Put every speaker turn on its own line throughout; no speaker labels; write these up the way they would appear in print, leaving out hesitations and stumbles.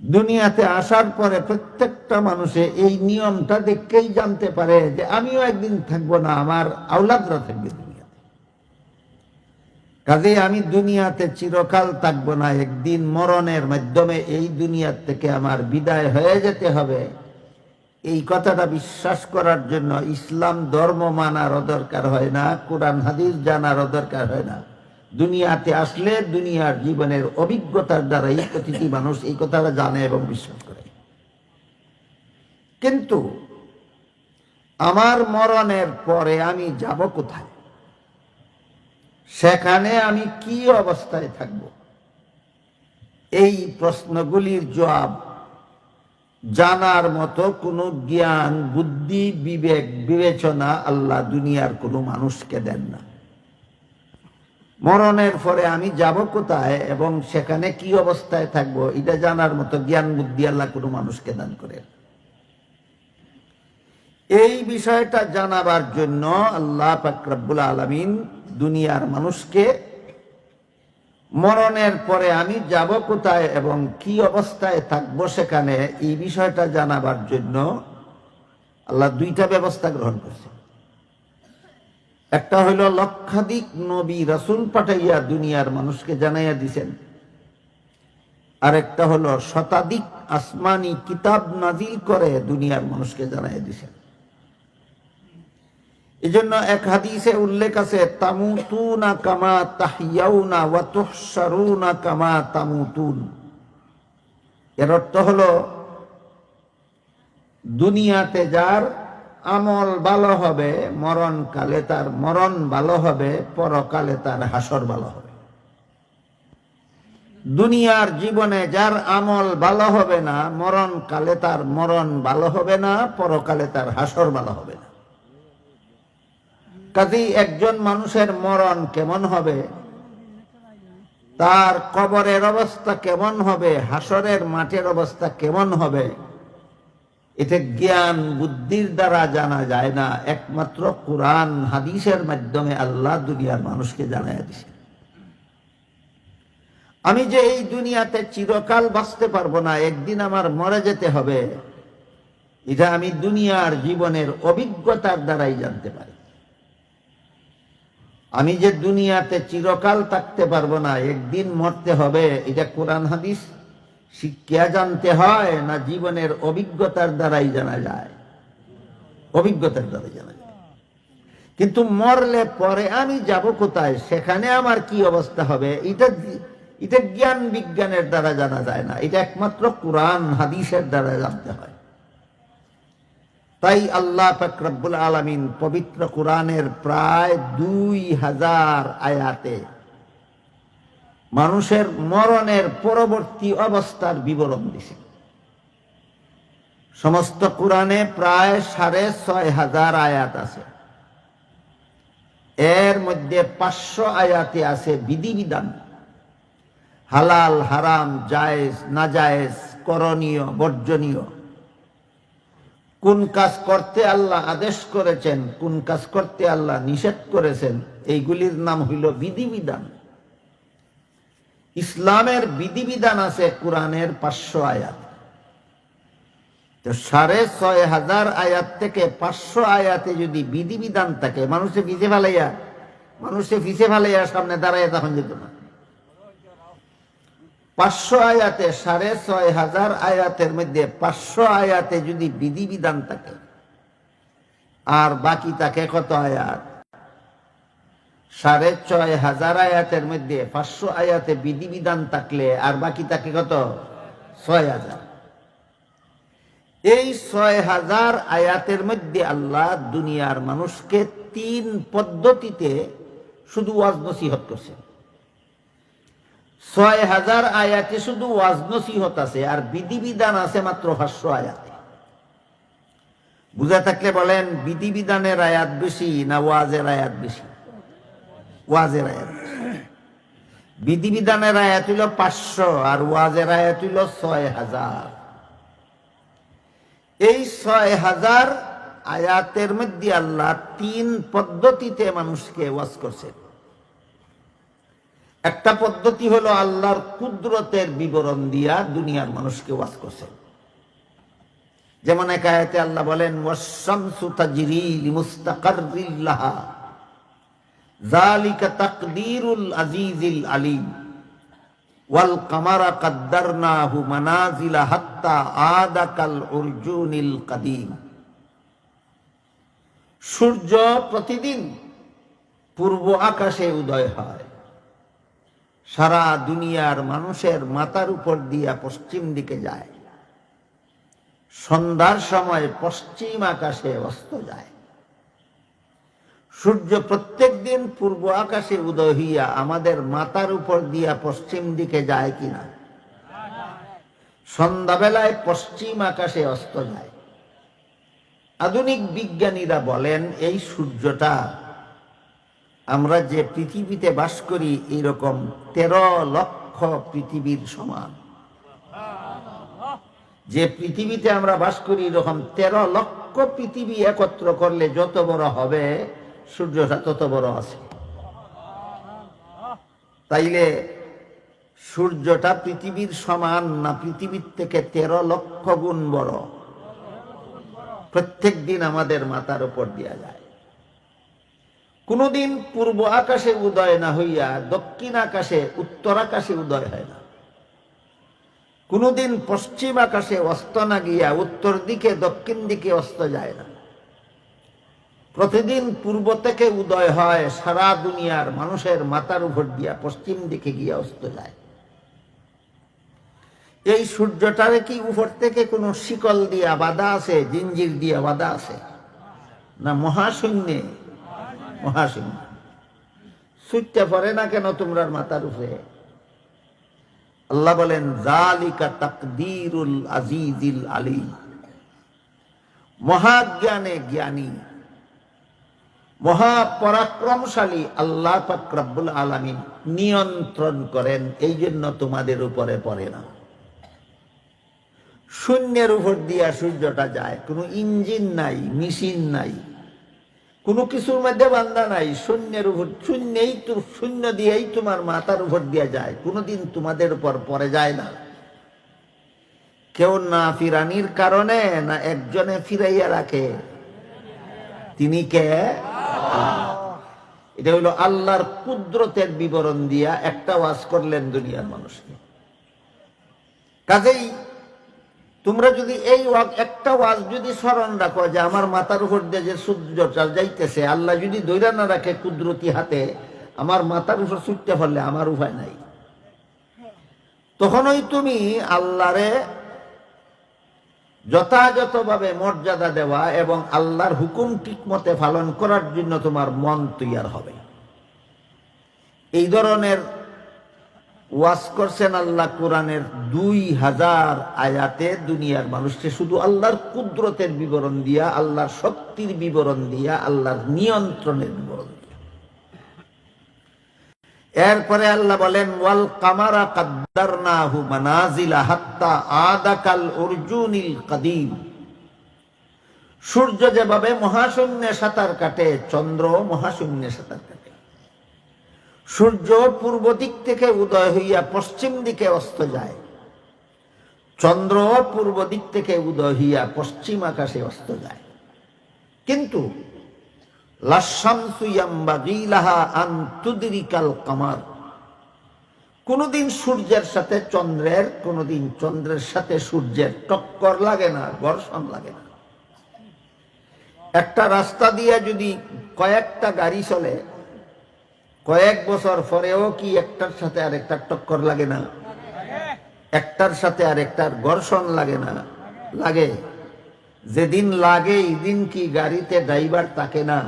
দুনিয়াতে আসার পরে প্রত্যেকটা মানুষে এই নিয়মটা দেখেই জানতে পারে যে আমিও একদিন থাকবো না, আমার আওলাদরা থাকবে দুনিয়াতে। কাজে আমি দুনিয়াতে চিরকাল থাকবো না, একদিন মরণের মাধ্যমে এই দুনিয়ার থেকে আমার বিদায় হয়ে যেতে হবে। এই কথাটা বিশ্বাস করার জন্য ইসলাম ধর্ম মানারও দরকার হয় না, কোরআন হাদিস জানারও দরকার হয় না। দুনিয়াতে আসলে দুনিয়ার জীবনের অভিজ্ঞতার দ্বারাই প্রতিটি মানুষ এই কথাটা জানে এবং বিশ্বাস করে। কিন্তু আমার মরণের পরে আমি যাব কোথায়, সেখানে আমি কি অবস্থায় থাকব, এই প্রশ্নগুলির জবাব জানার মতো কোনো জ্ঞান, বুদ্ধি, বিবেক, বিবেচনা আল্লাহ দুনিয়ার কোনো মানুষকে দেন না। মরণের পরে আমি যাব কোথায় এবং সেখানে কি অবস্থায় থাকব, এটা জানার মতো জ্ঞান, বুদ্ধি আল্লাহ কোনো মানুষকে দান করেন। এই বিষয়টা জানাবার জন্য আল্লাহ পাক রব্বুল আলামিন দুনিয়ার মানুষকে মরণের পরে আমি যাব কোথায় এবং কি অবস্থায় থাকবো সেখানে, এই বিষয়টা জানাবার জন্য আল্লাহ দুইটা ব্যবস্থা গ্রহণ করছে। একটা হইল লক্ষাধিক নবী রাসূল পাঠাইয়া দুনিয়ার মানুষকে জানাইয়া দিছেন, আর একটা হলো শতাধিক আসমানি কিতাব নাজিল করে দুনিয়ার মানুষকে জানাইয়া দিছেন। এজন্য এক হাদিসে উল্লেখ আছে, তামুতুনা কামা তাহইয়াউনা ওয়া তুহশারুনা কামা তামুতুন। এর অর্থ হলো দুনিয়াতে যার আমল ভালো হবে মরণকালে তার মরণ ভালো হবে, পরকালে তার হাসর ভালো হবে। দুনিয়ার জীবনে যার আমল ভালো হবে না, মরণকালে তার মরণ ভালো হবে না, পরকালে তার হাসর ভালো হবে না। কাজেই একজন মানুষের মরণ কেমন হবে, তার কবরের অবস্থা কেমন হবে, হাসরের মাঠের অবস্থা কেমন হবে, এটা জ্ঞান বুদ্ধির দ্বারা জানা যায় না, একমাত্র কোরআন হাদিসের মাধ্যমে আল্লাহ দুনিয়ার মানুষকে জানাইয়া দিয়েছে। আমি যে এই দুনিয়াতে চিরকাল বাঁচতে পারবো না, একদিন আমার মরে যেতে হবে, এটা আমি দুনিয়ার জীবনের অভিজ্ঞতার দ্বারাই জানতে পারি। আমি যে দুনিয়াতে চিরকাল থাকতে পারবো না, একদিন মরতে হবে, এটা কোরআন হাদিস শিক্ষা জানতে হয় না জীবনের অভিজ্ঞতার দ্বারাই জানা যায়? অভিজ্ঞতার দ্বারাই জানা যায়। কিন্তু মরলে পরে আমি যাব কোথায়, সেখানে আমার কি অবস্থা হবে, এটা জ্ঞান বিজ্ঞানের দ্বারা জানা যায় না, এটা একমাত্র কোরআন হাদিসের দ্বারা জানতে হয়। তাই আল্লাহ পাক রব্বুল আলামিন পবিত্র কোরআনের প্রায় 2000 আয়াতে মানুষের মরণের পরবর্তী অবস্থার বিবরণ দিয়েছে। সমস্ত কোরআনে প্রায় 6500 আয়াত আছে। এর মধ্যে 500 আয়াতে আছে বিধিবিধান, হালাল হারাম, জায়েজ নাজায়েজ, করণীয় বর্জনীয়, কোন কাজ করতে আল্লাহ আদেশ করেছেন, কোন কাজ করতে আল্লাহ নিষেধ করেছেন, এইগুলির নাম হইল বিধিবিধান। ইসলামের বিধিবিধান আছে কোরআনের 500 আয়াত। তো 6500 আয়াত থেকে 500 আয়াতে যদি বিধিবিধান থাকে, মানুষে ফিসে ফেলাইয়া সামনে দাঁড়াইয়া তখন যেত না। 500 আয়াতে 6500 আয়াতের মধ্যে 500 আয়াতে যদি বিধিবিধান থাকে, আর বাকি থাকে কত আয়াত? 6500 আয়াতের মধ্যে 500 আয়াতে বিধিবিধান থাকলে আর বাকি থাকে কত? 6000। এই 6000 আয়াতের মধ্যে আল্লাহ দুনিয়ার মানুষকে 3 পদ্ধতিতে শুধু ওয়াজ নসিহত করছেন। 6000 আয়াতে শুধু ওয়াজ নসিহত আছে, আর বিধিবিধান আছে মাত্র 500 আয়াতে। বুঝা থাকলে বলেন, বিধিবিধানের আয়াত বেশি না ওয়াজের আয়াত বেশি? ওয়াজের আয়াত। বিধিবিধানের আয়াত হইল 500 আর ওয়াজের আয়াত হইল 6000। এই 6000 আয়াতের মধ্যে আল্লাহ 3 পদ্ধতিতে মানুষকে ওয়াজ করছেন। একটা পদ্ধতি হলো আল্লাহর কুদরতের বিবরণ দিয়া দুনিয়ার মানুষকে ওয়াজ করছেন। যেমন এক আয়াতে আল্লাহ বলেন, ওয়াশ-শামসু তাজরি লিমুস্তাকাররিল লাহা যালিকা তাকদীরুল আজিজিল আলীম ওয়াল কামারা কাদ্দারনাহু মানাজিলা হাত্তা আদা কাল উরজুনিল কাদিম। সূর্য প্রতিদিন পূর্ব আকাশে উদয় হয়, সারা দুনিয়ার মানুষের মাথার উপর দিয়া পশ্চিম দিকে যায়, সন্ধ্যার সময় পশ্চিম আকাশে অস্ত যায়। সূর্য প্রত্যেক দিন পূর্ব আকাশে উদয় হইয়া আমাদের মাথার উপর দিয়া পশ্চিম দিকে যায় কিনা? সন্ধ্যাবেলায় পশ্চিম আকাশে অস্ত যায়। আধুনিক বিজ্ঞানীরা বলেন এই সূর্যটা আমরা যে পৃথিবীতে বাস করি এরকম 13 লক্ষ পৃথিবীর সমান। যে পৃথিবীতে আমরা বাস করি এরকম 13 লক্ষ পৃথিবী একত্র করলে যত বড় হবে সূর্যটা তত বড় আছে। তাইলে সূর্যটা পৃথিবীর সমান না পৃথিবীর থেকে 13 লক্ষ গুণ বড়? প্রত্যেক দিন আমাদের মাথার উপর দিয়া যায়। কোনদিন পূর্ব আকাশে উদয় না হইয়া দক্ষিণ আকাশে উত্তর আকাশে উদয় হয় না। কোনদিন পশ্চিম আকাশে অস্ত না গিয়া উত্তর দিকে দক্ষিণ দিকে অস্ত যায় না। প্রতিদিন পূর্ব থেকে উদয় হয়, সারা দুনিয়ার মানুষের মাথার উপর দিয়া পশ্চিম দিকে গিয়া অস্ত যায়। এই সূর্যটারে কি উপর থেকে কোনো শিকল দিয়া বাঁধা আছে, জিঞ্জির দিয়া বাঁধা আছে? না মহাশূন্যে? মহাশূন্য। সুইটটা পড়ে না কেন তোমরার মাথার উপরে? আল্লাহ বলেন, যালিকা তাকদীরুল আজিজিল আলীম। মহাজ্ঞানে জ্ঞানী, মহাপরাক্রমশালী আল্লাহ পাক রব্বুল আলামিন নিয়ন্ত্রণ করেন, এই জন্য তোমাদের উপরে পড়ে না। শূন্যের উপর দিয়া সূর্যটা যায়, কোনো ইঞ্জিন নাই, মেশিন নাই, কোনো কিছুর মধ্যে বান্ধা নাই, শূন্যের উপর, শূন্য দিয়েই তোমার মাথার উপর দিয়া যায়, কোনোদিন তোমাদের উপর পড়ে যায় না। কেউ না ফিরানির কারণে না একজনে ফিরাইয়া রাখে, তিনি কে? এটা হইল আল্লাহর কুদরতের বিবরণ দিয়া একটা ওয়াজ করলেন দুনিয়ার মানুষকে। কাজেই তোমরা যদি এই একটা ওয়াজ যদি স্মরণ রাখো যে আমার মাথার উপর দিয়ে যে সূর্যটা যাইতেছে, আল্লাহ যদি ধইরা না রাখে কুদরতি হাতে, আমার মাথার উপর ছুটতে পারলে আমার উপায় নাই। তখনই তুমি আল্লাহরে যথাযথভাবে মর্যাদা দেওয়া এবং আল্লাহর হুকুম ঠিক মতে পালন করার জন্য তোমার মন তৈয়ার হবে। এই ধরনের ওয়াজ করছেন আল্লাহ কোরআনের 2000 আয়াতে দুনিয়ার মানুষকে শুধু আল্লাহর কুদরতের বিবরণ দিয়া, আল্লাহর শক্তির বিবরণ দিয়া, আল্লাহর নিয়ন্ত্রণের বিবরণ দিয়া। এরপরে আল্লাহ বলেন, ওয়াল কামারা কাদ্দারনাহু মানাজিলা হাত্তা আদা কাল উরজুনিল কাদিম। সূর্য যেভাবে মহাশূন্যে সাঁতার কাটে, চন্দ্র মহাশূন্যে সাঁতার কাটে। সূর্য পূর্ব দিক থেকে উদয় হইয়া পশ্চিম দিকে অস্ত যায়, চন্দ্র পূর্ব দিক থেকে উদয় হইয়া পশ্চিম আকাশে অস্ত যায়। কিন্তু লাশ-শামসু ইয়ামবাগী লাহা আন তুদরিকাল কামার। কোনদিন সূর্যের সাথে চন্দ্রের, কোনদিন চন্দ্রের সাথে সূর্যের টক্কর লাগে না, ঘর্ষণ লাগে না। একটা রাস্তা দিয়ে যদি কয়েকটা গাড়ি চলে, কয়েক বছর পরেও কি একটার সাথে আর একটার টক্কর লাগে না? একটার সাথে আর একটার ঘর্ষণ লাগে না? লাগে। যেদিন লাগে এদিন কি গাড়িতে ড্রাইভার থাকে না?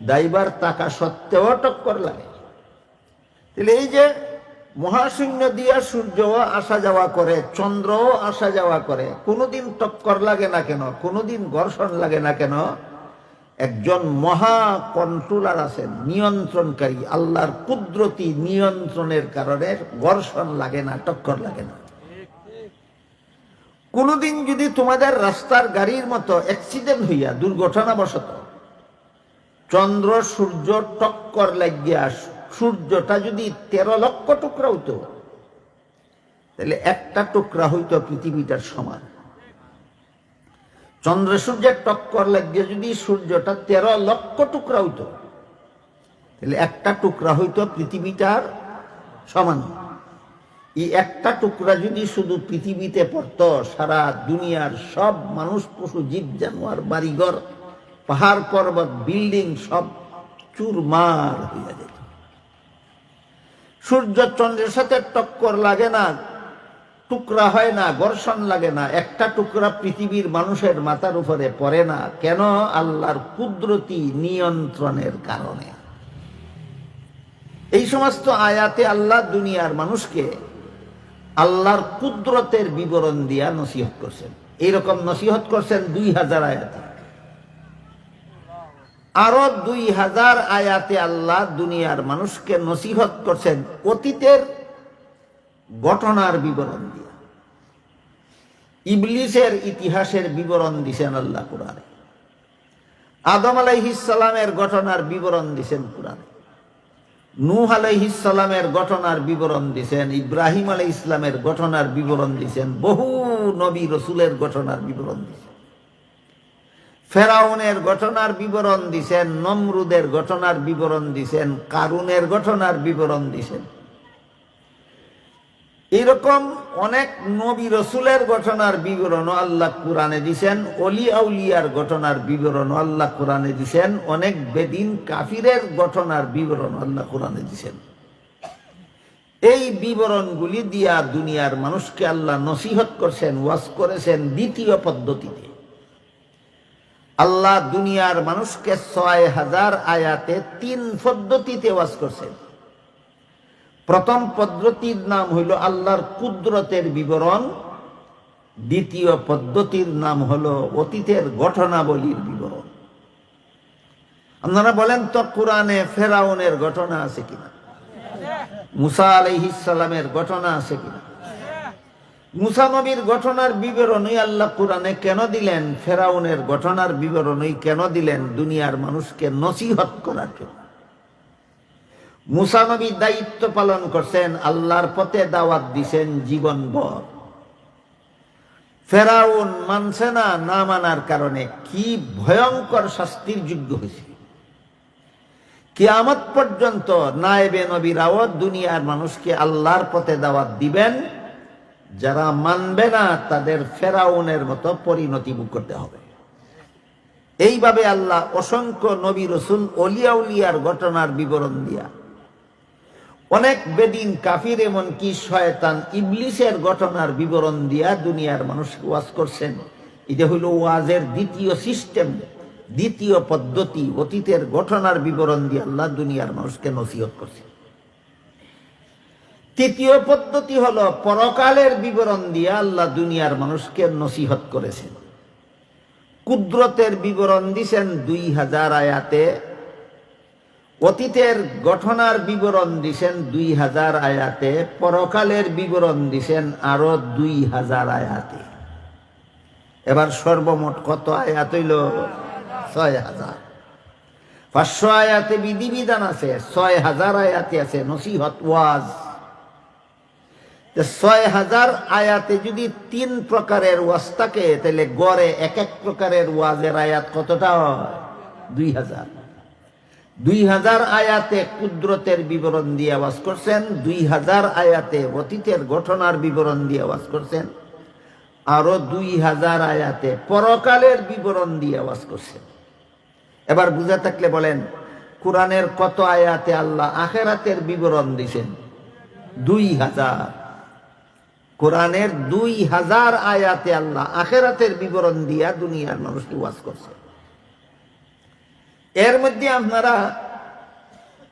ড্রাইভার থাকা সত্ত্বেও টক্কর লাগে। তাহলে এই যে মহাশূন্য দিয়া সূর্য আসা যাওয়া করে, চন্দ্র আসা যাওয়া করে, কোনোদিন টক্কর লাগে না কেন? কোনোদিন ঘর্ষণ লাগে না কেন? একজন মহা কন্ট্রোলার আছেন, নিয়ন্ত্রণকারী। আল্লাহর কুদরতি নিয়ন্ত্রণের কারণে ঘর্ষণ লাগে না, টক্কর লাগে না। কোনদিন যদি তোমাদের রাস্তার গাড়ির মতো অ্যাক্সিডেন্ট হইয়া দুর্ঘটনাবশত চন্দ্র সূর্য টক্কর লাগিয়া সূর্যটা যদি 13 লক্ষ টুকরা হইতো, তাহলে একটা টুকরা হইতো পৃথিবীটার সমান। চন্দ্র সূর্যের টক্কর লাগিয়ে যদি সূর্যটা 13 লক্ষ টুকরা হইতো, তাহলে একটা টুকরা হইতো পৃথিবীটার সমান। এই একটা টুকরা যদি শুধু পৃথিবীতে পড়তো, সারা দুনিয়ার সব মানুষ, পশু, জীব জানোয়ার, বাড়িঘর, পাহাড় পর্বত, বিল্ডিং সব চুরমার হইয়া যেত। সূর্য চন্দ্রের সাথে টক্কর লাগে না, টুকরা হয় না, ঘর্ষণ লাগে না, একটা টুকরা পৃথিবীর মানুষের মাথার উপরে পড়ে না। কেন? আল্লাহর কুদরতি নিয়ন্ত্রণের কারণে। এই সমস্ত আয়াতে আল্লাহ দুনিয়ার মানুষকে আল্লাহর কুদরতের বিবরণ দিয়া নসিহত করছেন। এইরকম নসিহত করছেন 2000 আয়াতে। আরো 2000 আয়াতে আল্লাহ দুনিয়ার মানুষকে নসিহত করছেন অতীতের ঘটনার বিবরণ দিয়া। ইবলিসের ইতিহাসের বিবরণ দিছেন আল্লাহ কুরআনে। আদম আলাইহিস সালামের ঘটনার বিবরণ দিছেন কুরআনে। নূহ আলাইহিস সালামের ঘটনার বিবরণ দিছেন, ইব্রাহিম আলাইহিস ইসলামের ঘটনার বিবরণ দিছেন, বহু নবী রসুলের ঘটনার বিবরণ দিছেন। ফেরাউনের ঘটনার বিবরণ দিছেন, নমরুদের ঘটনার বিবরণ দিছেন, কারুনের ঘটনার বিবরণ দিছেন। এরকম অনেক নবী রসুলের ঘটনার বিবরণও আল্লাহ কুরআনে দিছেন, অলি আউলিয়ার ঘটনার বিবরণও আল্লাহ কুরআনে দিছেন, অনেক বেদিন কাফিরের ঘটনার বিবরণ আল্লাহ কুরআনে দিছেন। এই বিবরণগুলি দিয়া দুনিয়ার মানুষকে আল্লাহ নসিহত করছেন, ওয়াজ করেছেন দ্বিতীয় পদ্ধতিতে। আল্লাহ দুনিয়ার মানুষকে 6000 আয়াতে 3 পদ্ধতিতে ওয়াজ করছেন। প্রথম পদ্ধতির নাম হইল আল্লাহর কুদরতের বিবরণ, দ্বিতীয় পদ্ধতির নাম হলো অতীতের ঘটনাবলীর বিবরণ। আপনারা বলেন তো কুরআনে ফেরাউনের ঘটনা আছে কিনা? মুসা আলাইহিস সালামের ঘটনা আছে কিনা? মুসা নবীর ঘটনার বিবরণই আল্লাহ কুরআনে কেন দিলেন? ফেরাউনের ঘটনার বিবরণই কেন দিলেন? দুনিয়ার মানুষকে নসিহত করার জন্য। মুসা নবী দায়িত্ব পালন করছেন, আল্লাহর পথে দাওয়াত দিছেন জীবনভর। ফেরাউন মানছে না, না মানার কারণে কি ভয়ঙ্কর শাস্তির যোগ্য হয়েছে। কিয়ামত পর্যন্ত নায়েবে নবীরাও দুনিয়ার মানুষকে আল্লাহর পথে দাওয়াত দিবেন। যারা মানবে না তাদের ফেরাউনের মতো পরিণতি ভোগ করতে হবে। এইভাবে আল্লাহ অসংখ্য নবী রসুল, অলিয়া উলিয়ার ঘটনার বিবরণ দিয়া, অনেক বেদিন কাফির, এমনকি শয়তান ইবলিসের ঘটনার বিবরণ দিয়া দুনিয়ার মানুষকে ওয়াজ করছেন। এটা হইল ওয়াজের দ্বিতীয় সিস্টেম, দ্বিতীয় পদ্ধতি। অতীতের ঘটনার বিবরণ দিয়ে আল্লাহ দুনিয়ার মানুষকে নসিহত করছে। তৃতীয় পদ্ধতি হলো পরকালের বিবরণ দিয়ে আল্লাহ দুনিয়ার মানুষকে নসিহত করেছেন। কুদরতের বিবরণ দিছেন 2000 আয়াতে, অতীতের ঘটনার বিবরণ দিছেন 2000 আয়াতে, পরকালের বিবরণ দিছেন আরো 2000 আয়াতে। এবার সর্বমোট কত আয়াত হইল? 6000। 500 আয়াতে বিধিবিধান আছে, 6000 আয়াতে আছে নসিহত, ওয়াজ। 6000 আয়াতে যদি 3 প্রকারের ওয়াজ থাকে, তাহলে গড়ে এক এক প্রকারের ওয়াজের আয়াত কতটা হয়? 2000। 2000 আয়াতে কুদরতের বিবরণ দিয়ে ওয়াজ করছেন, 2000 আয়াতে অতীতের ঘটনার বিবরণ দিয়ে ওয়াজ করছেন, আরো 2000 আয়াতে পরকালের বিবরণ দিয়ে ওয়াজ করছেন। এবার বুঝা থাকলে বলেন, কোরআনের কত আয়াতে আল্লাহ আখিরাতের বিবরণ দিয়েছেন? 2000। কোরআনের 2000 আয়াতে আল্লাহ আখিরাতের বিবরণ দিয়া দুনিয়ার মানুষকে ওয়াজ করছে। এর মধ্যে আপনারা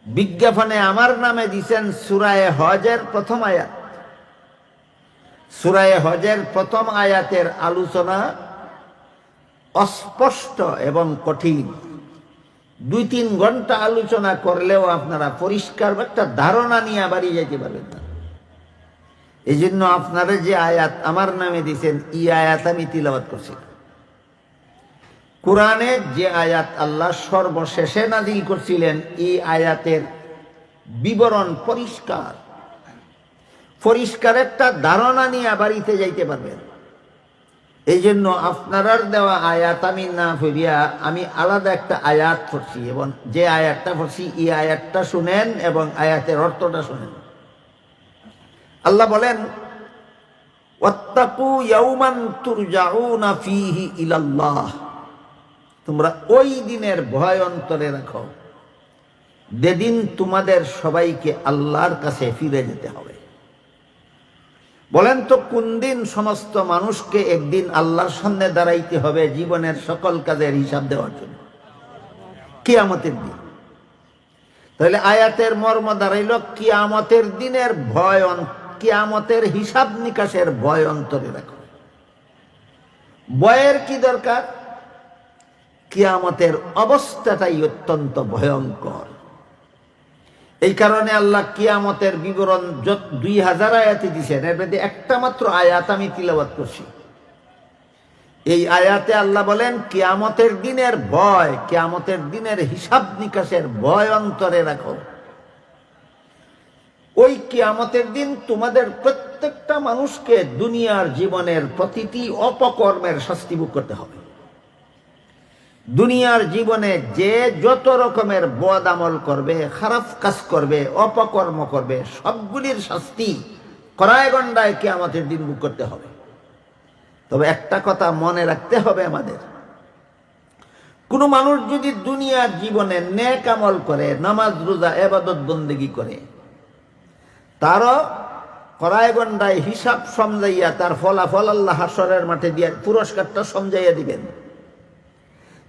বিজ্ঞাপনে আমার নামে দিছেন সূরা হজের প্রথম আয়াত। সূরা হজের প্রথম আয়াতের আলোচনা অস্পষ্ট এবং কঠিন। 2-3 ঘন্টা আলোচনা করলেও আপনারা পরিষ্কার একটা ধারণা নিয়ে বাড়ি যেতে পারবেন না। এই জন্য আপনারা যে আয়াত আমার নামে দিয়েছেন, এই আয়াত আমি তিলাওয়াত করছি। কোরআনে যে আয়াত আল্লাহ সর্বশেষে নাজিল করছিলেন, এই আয়াতের বিবরণ পরিষ্কার, পরিষ্কার একটা ধারণা নিয়ে বাড়িতে যাইতে পারবেন। এই জন্য আপনার দেওয়া আয়াত আমি না পড়িয়া আমি আলাদা একটা আয়াত পড়ছি, এবং যে আয়াতটা পড়ছি এই আয়াতটা শুনেন এবং আয়াতের অর্থটা শুনেন। আল্লাহ বলেন, ওয়াত্তাকু ইয়াওমান তুরজাউনা ফীহি ইলাল্লাহ, তোমরা ওই দিনের ভয় অন্তরে রাখো যেদিন তোমাদের সবাইকে আল্লাহর কাছে ফিরে যেতে হবে। বলেন তো কোন দিন সমস্ত মানুষকে একদিন আল্লাহর সামনে দাঁড়াইতে হবে জীবনের সকল কাজের হিসাব দেওয়ার জন্য? কিয়ামতের দিন। তাহলে আয়াতের মর্ম দাঁড়াইল কিয়ামতের দিনের ভয়, কিয়ামতের হিসাব নিকাশের ভয় অন্তরে রাখো। ভয়ের কি দরকার? কিয়ামতের অবস্থাটাই অত্যন্ত ভয়ঙ্কর। এই কারণে আল্লাহ কিয়ামতের বিবরণ 2000 আয়াতে দিয়েছেন, এর মধ্যে একটা মাত্র আয়াত আমি তিলাওয়াত করছি। এই আয়াতে আল্লাহ বলেন কিয়ামতের দিনের ভয়, কিয়ামতের দিনের হিসাব নিকাশের ভয় অন্তরে রাখো। ওই কিয়ামতের দিন তোমাদের প্রত্যেকটা মানুষকে দুনিয়ার জীবনের প্রতিটি অপকর্মের শাস্তি ভোগ করতে হবে। দুনিয়ার জীবনে যে যত রকমের বদ আমল করবে, খারাপ কাজ করবে, অপকর্ম করবে, সবগুলির শাস্তি কড়ায় গন্ডায় কিয়ামতের দিন ভোগ করতে হবে। তবে একটা কথা মনে রাখতে হবে আমাদের, কোনো মানুষ যদি দুনিয়ার জীবনে নেক আমল করে, নামাজ রোজা ইবাদত বন্দেগী করে, তারও কড়ায় গন্ডায় হিসাব সমঝাইয়া তার ফলাফল আল্লাহ হাশরের মাঠে দিয়ে পুরস্কারটা সমঝাইয়া দিবেন।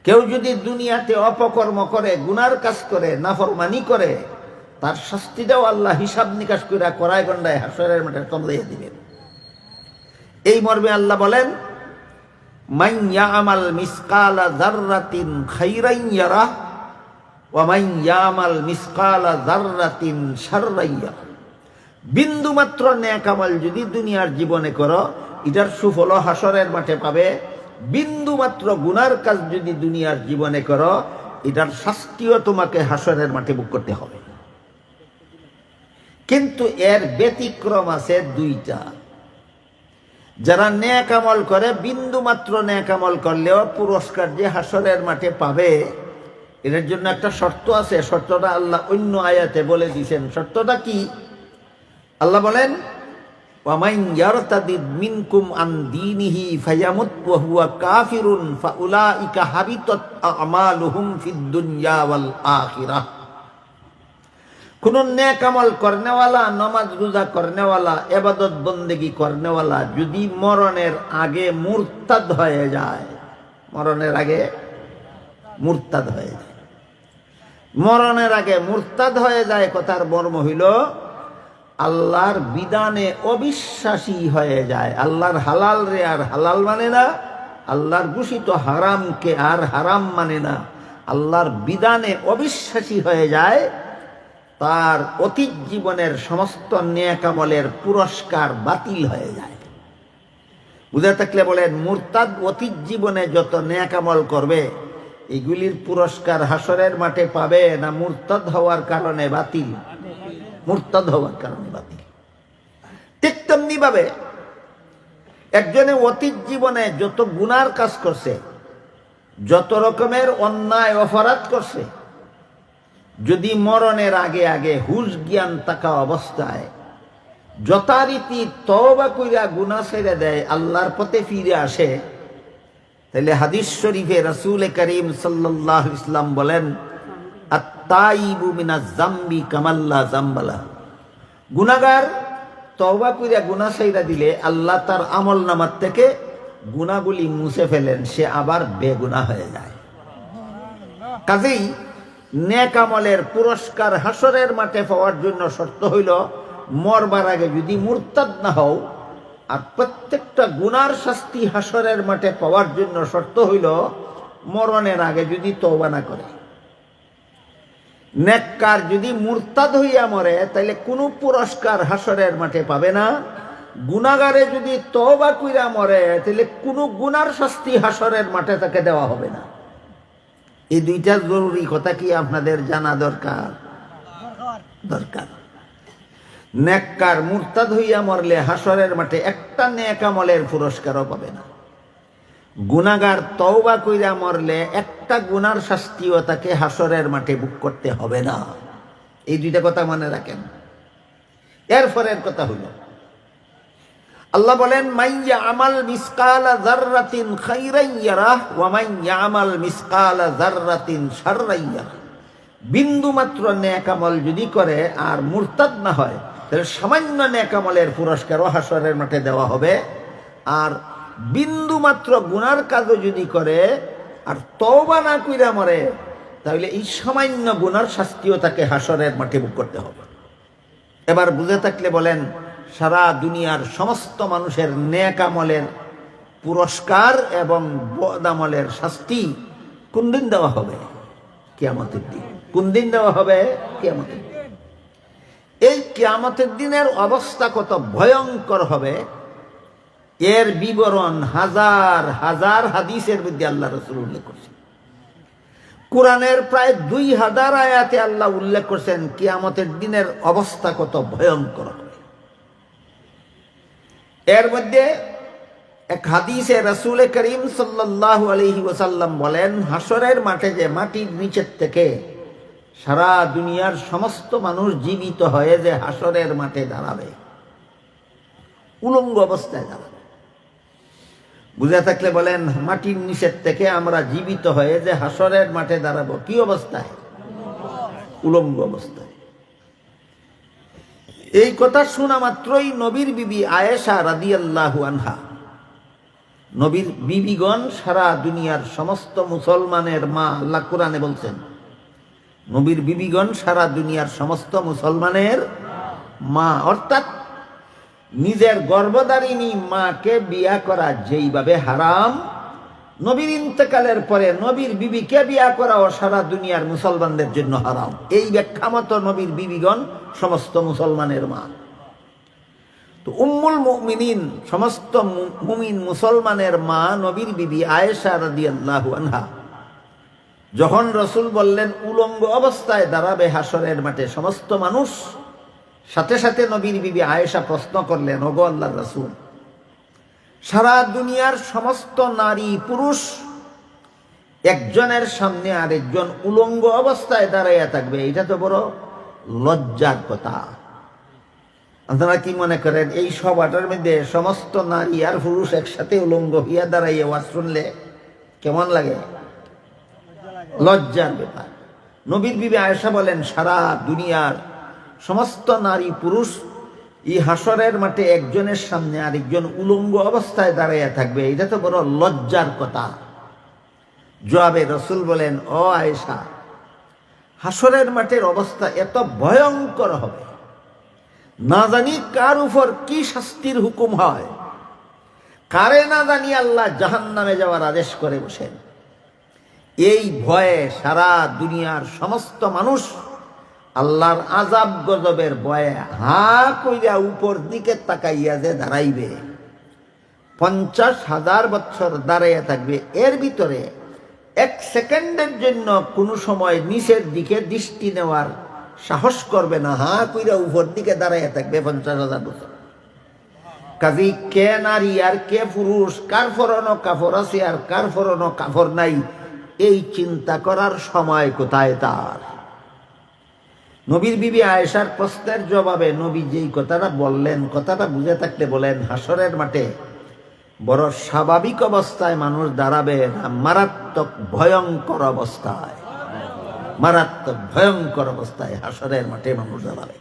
কেউ যদি দুনিয়াতে অপকর্ম করে, গুনার কাজ করে, নাফরমানি করে, তার শাস্তিটাও আল্লাহ হিসাব নিকাশ করে কড়ায় গন্ডায় হাশরের মাঠে সমঝাইয়া দিবেন। এই মর্মে আল্লাহ বলেন, মান ইয়ামাল মিসকালা যাররাতিন খাইরান ইয়ারাহ ওয়া মান ইয়ামাল মিসকালা যাররাতিন শাররান ইয়ারাহ। বিন্দু মাত্র নেক আমল যদি দুনিয়ার জীবনে করো, এটার সুফল হাশরের মাঠে পাবে। বিন্দু মাত্র গুনার কাজ যদি দুনিয়ার জীবনে করো, এটার শাস্তিও তোমাকে হাশরের মাঠে ভোগ করতে হবে। কিন্তু এর ব্যতিক্রম আছে দুইটা। যারা নেক আমল করে, বিন্দু মাত্র নেক আমল করলেও পুরস্কার যে হাশরের মাঠে পাবে, এর জন্য একটা শর্ত আছে। শর্তটা আল্লাহ অন্য আয়াতে বলে দিয়েছেন। শর্তটা কি? আল্লাহ বলেন, ওয়ামান ইয়ারতাদিদ মিনকুম আন দীনিহি ফায়ামুত ওয়া হুয়া কাফিরুন ফাউলাইকা হাবিতাত আমালুহুম ফিদ দুনিয়া ওয়াল আখিরাহ। কোন নেক আমল করনেওয়ালা, নামাজ রোজা করনেওয়ালা, ইবাদত বন্দেগী করনেওয়ালা যদি মরণের আগে মুরতাদ হয়ে যায়, মরণের আগে মুরতাদ হয়ে যায়, মরণের আগে মুরতাদ হয়ে যায়, কথার মর্ম হইল আল্লাহর বিধানে অবিশ্বাসী হয়ে যায়। আল্লাহর হালাল রে আর হালাল মানে না, আল্লাহর ঘোষিত হারামকে আর হারাম মানে না, আল্লাহর বিধানে অবিশ্বাসী হয়ে যায়, তার অতীত জীবনের সমস্ত নেক আমলের পুরস্কার বাতিল হয়ে যায়। বুঝে থাকলে বলেন, মুরতাদ অতীত জীবনে যত নেক আমল করবে, এগুলির পুরস্কার হাশরের মাঠে পাবে না মুরতাদ হওয়ার কারণে বাতিল? মুরতাদ হওয়ার কারণে বাতিল। ঠিক তেমনি ভাবে একজনে অতীত জীবনে যত গুনার কাজ করছে, যত রকমের অন্যায় অপরাধ করছে, যদি মরণের আগে আগে হুশ জ্ঞান থাকা অবস্থায় যথারীতি তওবা কইরা গুনাহ ছেড়ে দেয়, আল্লাহর পথে ফিরে আসে, তাহলে হাদিস শরীফে রাসূল করিম সাল্লাল্লাহু আলাইহি ওয়াসাল্লাম বলেন, আত-তাইবু মিনাজ যামবি কামাল্লা যামবালা। গুনাহগার তওবা কইরা গুনাহ ছেড়ে দিলে আল্লাহ তার আমলনামার থেকে গুনাহগুলি মুছে ফেলেন, সে আবার বেগুনাহ হয়ে যায়। কাজেই নেক আমলের পুরস্কার হাশরের মাঠে পাওয়ার জন্য শর্ত হইল মরবার আগে যদি মুরতাদ না হও, আর প্রত্যেকটা গুনার শাস্তি হাশরের মাঠে পাওয়ার জন্য শর্ত হইল মরণের আগে যদি তওবা না করে। নেককার যদি মুরতাদ হইয়া মরে, তাহলে কোনো পুরস্কার হাশরের মাঠে পাবে না। গুনাহগারে যদি তওবা কইরা মরে, তাহলে কোনো গুনার শাস্তি হাশরের মাঠে তাকে দেওয়া হবে না। এই দুইটা জরুরি কথা কি আপনাদের জানা দরকার? দরকার। নেককার মুরতাদ হইয়া মরলে হাসরের মাঠে একটা নেক আমলের পুরস্কারও পাবে না। গুনাহগার তওবা কইরা মরলে একটা গুনার শাস্তিও তাকে হাসরের মাঠে ভোগ করতে হবে না। এই দুইটা কথা মনে রাখেন। এরপরের কথা হলো আল্লাহ বলেন, মাইয়া আমাল মিসকালা যাররাতিন খাইরান ইয়ারাহ ওয়া মাইয়া আমাল মিসকালা যাররাতিন শাররান ইয়ারাহ। বিন্দু মাত্র নেক আমল যদি করে আর মুরতাদ না হয়, তাহলে সামান্য নেক আমলের পুরস্কারও হাসরের মাঠে দেওয়া হবে। আর বিন্দু মাত্র গুনার কাজও যদি করে আর তওবা না কইরা মরে, তাহলে এই সামান্য গুনার শাস্তিও তাকে হাসরের মাঠে ভোগ করতে হবে। এবার বুঝে থাকলে বলেন, সারা দুনিয়ার সমস্ত মানুষের নেক আমলের পুরস্কার এবং বদ আমলের শাস্তি কোন দিন দেওয়া হবে? কিয়ামতের দিন। কোন দিন দেওয়া হবে? কিয়ামতের দিন। এই কিয়ামতের দিনের অবস্থা কত ভয়ঙ্কর হবে, এর বিবরণ হাজার হাজার হাদিসের মধ্যে আল্লাহ রাসূল উল্লেখ করছেন। কোরআনের প্রায় 2000 আয়াতে আল্লাহ উল্লেখ করছেন কিয়ামতের দিনের অবস্থা কত ভয়ঙ্কর হবে। এর মধ্যে এক হাদিসে রাসূল করিম সাল্লাল্লাহু আলাইহি ওয়াসাল্লাম বলেন, হাসরের মাঠে যে মাটির নিচের থেকে সারা দুনিয়ার সমস্ত মানুষ জীবিত হয়ে যে হাসরের মাঠে দাঁড়াবে, উলঙ্গ অবস্থায় দাঁড়াবে। বুঝে থাকলে বলেন, মাটির নিচের থেকে আমরা জীবিত হয়ে যে হাসরের মাঠে দাঁড়াবো, কি অবস্থায়? উলঙ্গ অবস্থায়। এই কথা শোনা মাত্রই নবীর বিবি আয়েশা রাদিয়াল্লাহু আনহা, নবীর বিবিগণ সারা দুনিয়ার সমস্ত মুসলমানের মা, আল্লাহ কোরআনে বলছেন, নবীর বিবিগণ সারা দুনিয়ার সমস্ত মুসলমানের মা, অর্থাৎ নিজের গর্ভধারিণী মাকে বিয়া করা যেইভাবে হারাম, নবীর ইন্তেকালের পরে নবীর বিবিকে বিয়া করাও সারা দুনিয়ার মুসলমানদের জন্য হারাম। এই ব্যাখ্যা মতো নবীর বিবিগণ সমস্ত মুসলমানের মা। তো উম্মুল মুমিনিন, সমস্ত মুমিন মুসলমানের মা নবীর বিবি আয়েশা রাদিয়াল্লাহু আনহা যখন রাসূল বললেন উলঙ্গ অবস্থায় দাঁড়াবে হাসরের মাঠে সমস্ত মানুষ, সাথে সাথে নবীর বিবি আয়েশা প্রশ্ন করলেন, ওগো আল্লাহর রাসূল, সারা দুনিয়ার সমস্ত নারী পুরুষ একজনের সামনে আরেকজন উলঙ্গ অবস্থায় দাঁড়াইয়া থাকবে, এটা তো বড় লজ্জার কথা। আপনারা কি মনে করেন, এই সভাটার মধ্যে সমস্ত নারী আর পুরুষ একসাথে উলঙ্গ হইয়া দাঁড়াইয়া ওয়াজ শুনলে কেমন লাগে? লজ্জার ব্যাপার। নবীর বিবি আয়েশা বলেন, সারা দুনিয়ার সমস্ত নারী পুরুষ এই হাসরের মাঠে একজনের সামনে আরেকজন উলঙ্গ অবস্থায় দাঁড়াইয়া থাকবে, এটা তো বড় লজ্জার কথা। জবাবে রাসূল বলেন, ও আয়েশা, হাসরের মাঠের অবস্থা এত ভয়ঙ্কর হবে, না জানি কার উপর কি শাস্তির হুকুম হয়, কারে না জানি আল্লাহ জাহান্নামে যাওয়ার আদেশ করে বসেন। এই ভয়ে সারা দুনিয়ার সমস্ত মানুষ আল্লাহর আযাব গজবের ভয়ে হা কইরা উপর দিকে তাকাইয়া যে দাঁড়াইবে, 50,000 বছর দাঁড়াইয়া থাকবে। এর ভিতরে 1 সেকেন্ডের জন্য কোনো সময় নিচের দিকে দৃষ্টি নেওয়ার সাহস করবে না, হা কইরা উপর দিকে দাঁড়াইয়া থাকবে 50,000 বছর। কাজী কে নারী আর কে পুরুষ, কার পরনো কাপড় আছে আর কার পরনো কাপড় নাই, এই চিন্তা করার সময় কোথায় তার? নবীর বিবি আয়েশার প্রশ্নের জবাবে নবী যেই কথাটা বললেন, কথাটা বুঝে থাকতে বলেন, হাসরের মাঠে বড় স্বাভাবিক অবস্থায় মানুষ দাঁড়াবে না, মারাত্মক ভয়ঙ্কর অবস্থায়, মারাত্মক ভয়ঙ্কর অবস্থায় হাসরের মাঠে মানুষ দাঁড়াবে।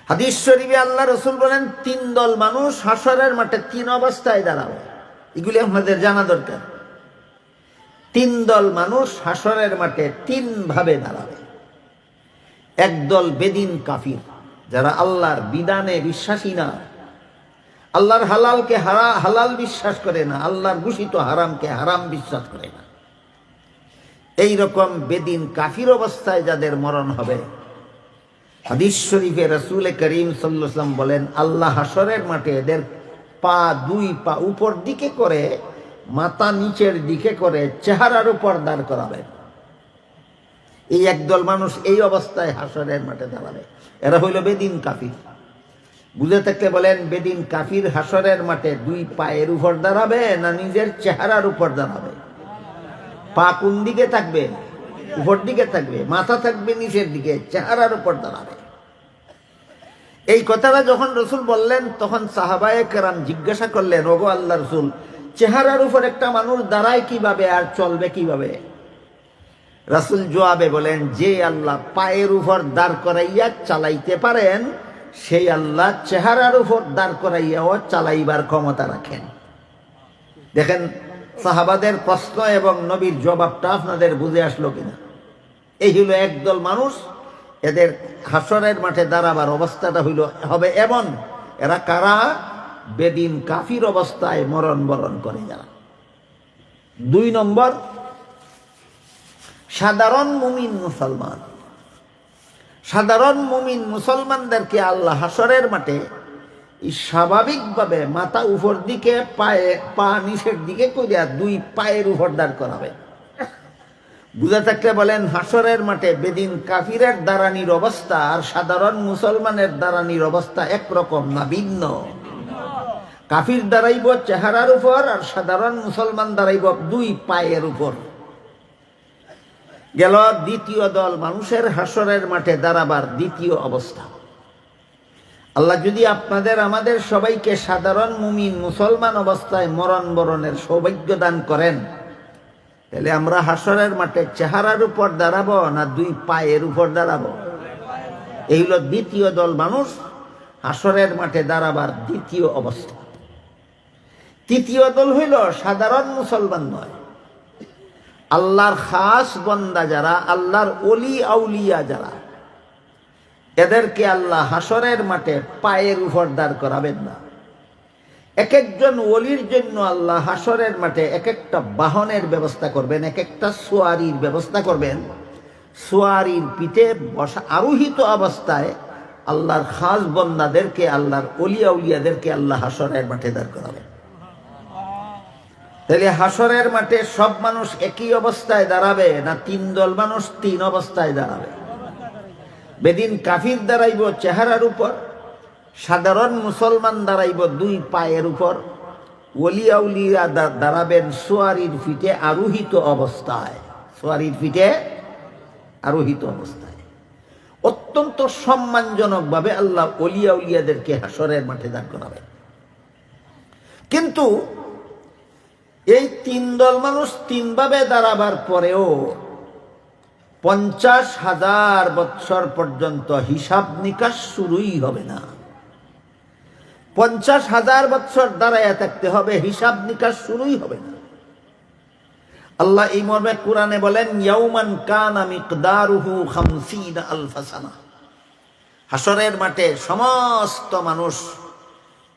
হাদিস শরীফে আল্লাহ রাসূল বলেন, 3 দল মানুষ হাসরের মাঠে 3 অবস্থায় দাঁড়াবে। এগুলি আপনাদের জানা দরকার। 3 দল মানুষ হাসরের মাঠে 3 ভাবে দাঁড়াবে। একদল বেদিন কাফির, যারা আল্লাহর বিধানে বিশ্বাসী না, আল্লাহর হালালকে হালাল বিশ্বাস করে না, আল্লাহর ঘোষিত হারামকে হারাম বিশ্বাস করে না। এই রকম বেদিন কাফির অবস্থায় যাদের মরণ হবে, হাদিস শরীফে রাসূল করিম সাল্লাল্লাহু আলাইহি ওয়াসাল্লাম বলেন, আল্লাহ হাসরের মাঠে এদের পা 2 পা উপর দিকে করে, মাথা নিচের দিকে করে চেহারার উপর দাঁড় করাবেন। এই একদল মানুষ এই অবস্থায় হাসরের মাঠে দাঁড়াবে। এরা হইল বেদিন কাফির। বুঝে থাকলে বলেন, বেদিন কাফির হাসরের মাঠে দুই পায়ের উপর দাঁড়াবে না নিজের চেহারার উপর দাঁড়াবে? পা কোন দিকে থাকবে? উপর দিকে থাকবে। মাথা থাকবে নিচের দিকে, চেহারার উপর দাঁড়াবে। এই কথাটা যখন রসুল বললেন, তখন সাহাবায়ে কেরাম জিজ্ঞাসা করলেন, ওগো আল্লাহ রসুল, চেহারার উপর একটা মানুষ দাঁড়ায় কিভাবে আর চলবে কিভাবে? রাসূল জবাবে বলেন, যে আল্লাহ পায়ের উপর দাঁড় করাইয়া চালাইতে পারেন, সেই আল্লাহ চেহারার উপর দাঁড় করাইয়াও চালাইবার ক্ষমতা রাখেন। দেখেন সাহাবাদের প্রশ্ন এবং নবীর জবাবটা আপনাদের বুঝে আসলো কিনা? এই হইল একদল মানুষ, এদের হাসরের মাঠে দাঁড়াবার অবস্থাটা হবে এমন। এরা কারা? বেদিন কাফির অবস্থায় মরণ বরণ করে যারা। 2 নম্বর, সাধারণ মুমিন মুসলমান। সাধারণ মুমিন মুসলমানদেরকে আল্লাহ হাসরের মাঠে স্বাভাবিকভাবে মাথা উপর দিকে, পা নিচের দিকে করিয়া 2 পায়ের উপর দাঁড় করাবে। বুঝে থাকলে বলেন, হাসরের মাঠে বেদিন কাফিরের দাঁড়ানির অবস্থা আর সাধারণ মুসলমানের দাঁড়ানির অবস্থা একরকম না, ভিন্ন। কাফির দাঁড়াইব চেহারার উপর আর সাধারণ মুসলমান দাঁড়াইব 2 পায়ের উপর। গেল দ্বিতীয় দল মানুষের হাসরের মাঠে দাঁড়াবার দ্বিতীয় অবস্থা। আল্লাহ যদি আপনাদের আমাদের সবাইকে সাধারণ মুমিন মুসলমান অবস্থায় মরণ বরণের সৌভাগ্য দান করেন, তাহলে আমরা হাসরের মাঠে চেহারার উপর দাঁড়াবো না 2 পায়ের উপর দাঁড়াবো? এই হলো দ্বিতীয় দল মানুষ হাসরের মাঠে দাঁড়াবার দ্বিতীয় অবস্থা। তৃতীয় দল হইল সাধারণ মুসলমান নয়, আল্লাহর খাস বন্দা যারা, আল্লাহর ওলি আউলিয়া যারা, এদেরকে আল্লাহ হাসরের মাঠে পায়ের উপর দাঁড় করাবেন না। এক একজন ওলির জন্য আল্লাহ হাসরের মাঠে এক একটা বাহনের ব্যবস্থা করবেন, এক একটা সোয়ারির ব্যবস্থা করবেন। সোয়ারির পিঠে বসা আরোহিত অবস্থায় আল্লাহর খাস বন্দাদেরকে, আল্লাহর ওলিয়া উলিয়াদেরকে আল্লাহ হাসরের মাঠে দাঁড় করাবেন। তাহলে হাসরের মাঠে সব মানুষ একই অবস্থায় দাঁড়াবে না 3 দল মানুষ 3 অবস্থায় দাঁড়াবে? বেদিন কাফির দাঁড়াইব চেহারার উপর, সাধারণ মুসলমান দাঁড়াইব 2 পায়ের উপর, ওলিয়া উলিয়া দাঁড়াবেন সোয়ারির পিঠে আরোহিত অবস্থায়। সোয়ারির পিঠে আরোহিত অবস্থায় অত্যন্ত সম্মানজনকভাবে আল্লাহ ওলিয়া উলিয়াদেরকে হাসরের মাঠে দাঁড় করাবেন। কিন্তু এই 3 দল মানুষ 3 ভাবে দাঁড়াবার পরেও 50,000 বৎসর পর্যন্ত হিসাব নিকাশ শুরুই হবে না। 50,000 বৎসর দাঁড়াইয়া থাকতে হবে, হিসাব নিকাশ শুরুই হবে না। আল্লাহ এই মর্মে কোরআনে বলেন, ইয়াউমান কানা মিকদারুহু 50 আলফা সানা। হাসরের মাঠে সমস্ত মানুষ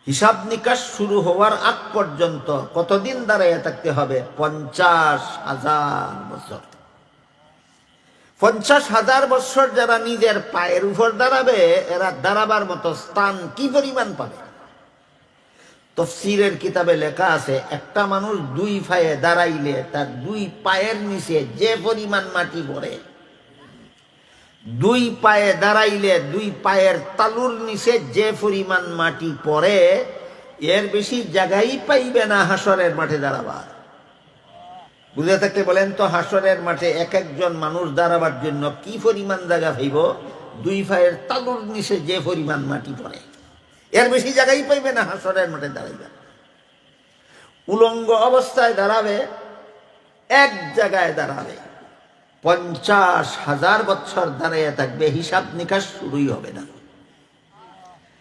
হিসাব নিকাশ শুরু হওয়ার আগ পর্যন্ত কতদিন দাঁড়াইয়া থাকতে হবে? 50,000 বছর। 50,000 বছর যারা নিজের পায়ের উপর দাঁড়াবে, এরা দাঁড়াবার মতো স্থান কি পরিমাণ পাবে? তাফসীরের কিতাবে লেখা আছে, একটা মানুষ 2 পায়ে দাঁড়াইলে তার 2 পায়ের নিচে যে পরিমাণ মাটি পড়ে, 2 পায়ে দাঁড়াইলে 2 পায়ের তালুর নিচে যে পরিমাণ মাটি পড়ে, এর বেশি জায়গাই পাইবে না হাসরের মাঠে দাঁড়াবার। বুঝে থাকতে বলেন তো, হাসরের মাঠে এক একজন মানুষ দাঁড়াবার জন্য কি পরিমাণ জায়গা পাইব? 2 পায়ের তালুর নিচে যে পরিমাণ মাটি পড়ে, এর বেশি জায়গাই পাইবে না হাসরের মাঠে দাঁড়াইবে। উলঙ্গ অবস্থায় দাঁড়াবে, এক জায়গায় দাঁড়াবে, 50,000 বৎসর দাঁড়াইয়া থাকবে, হিসাব নিকাশ শুরুই হবে না।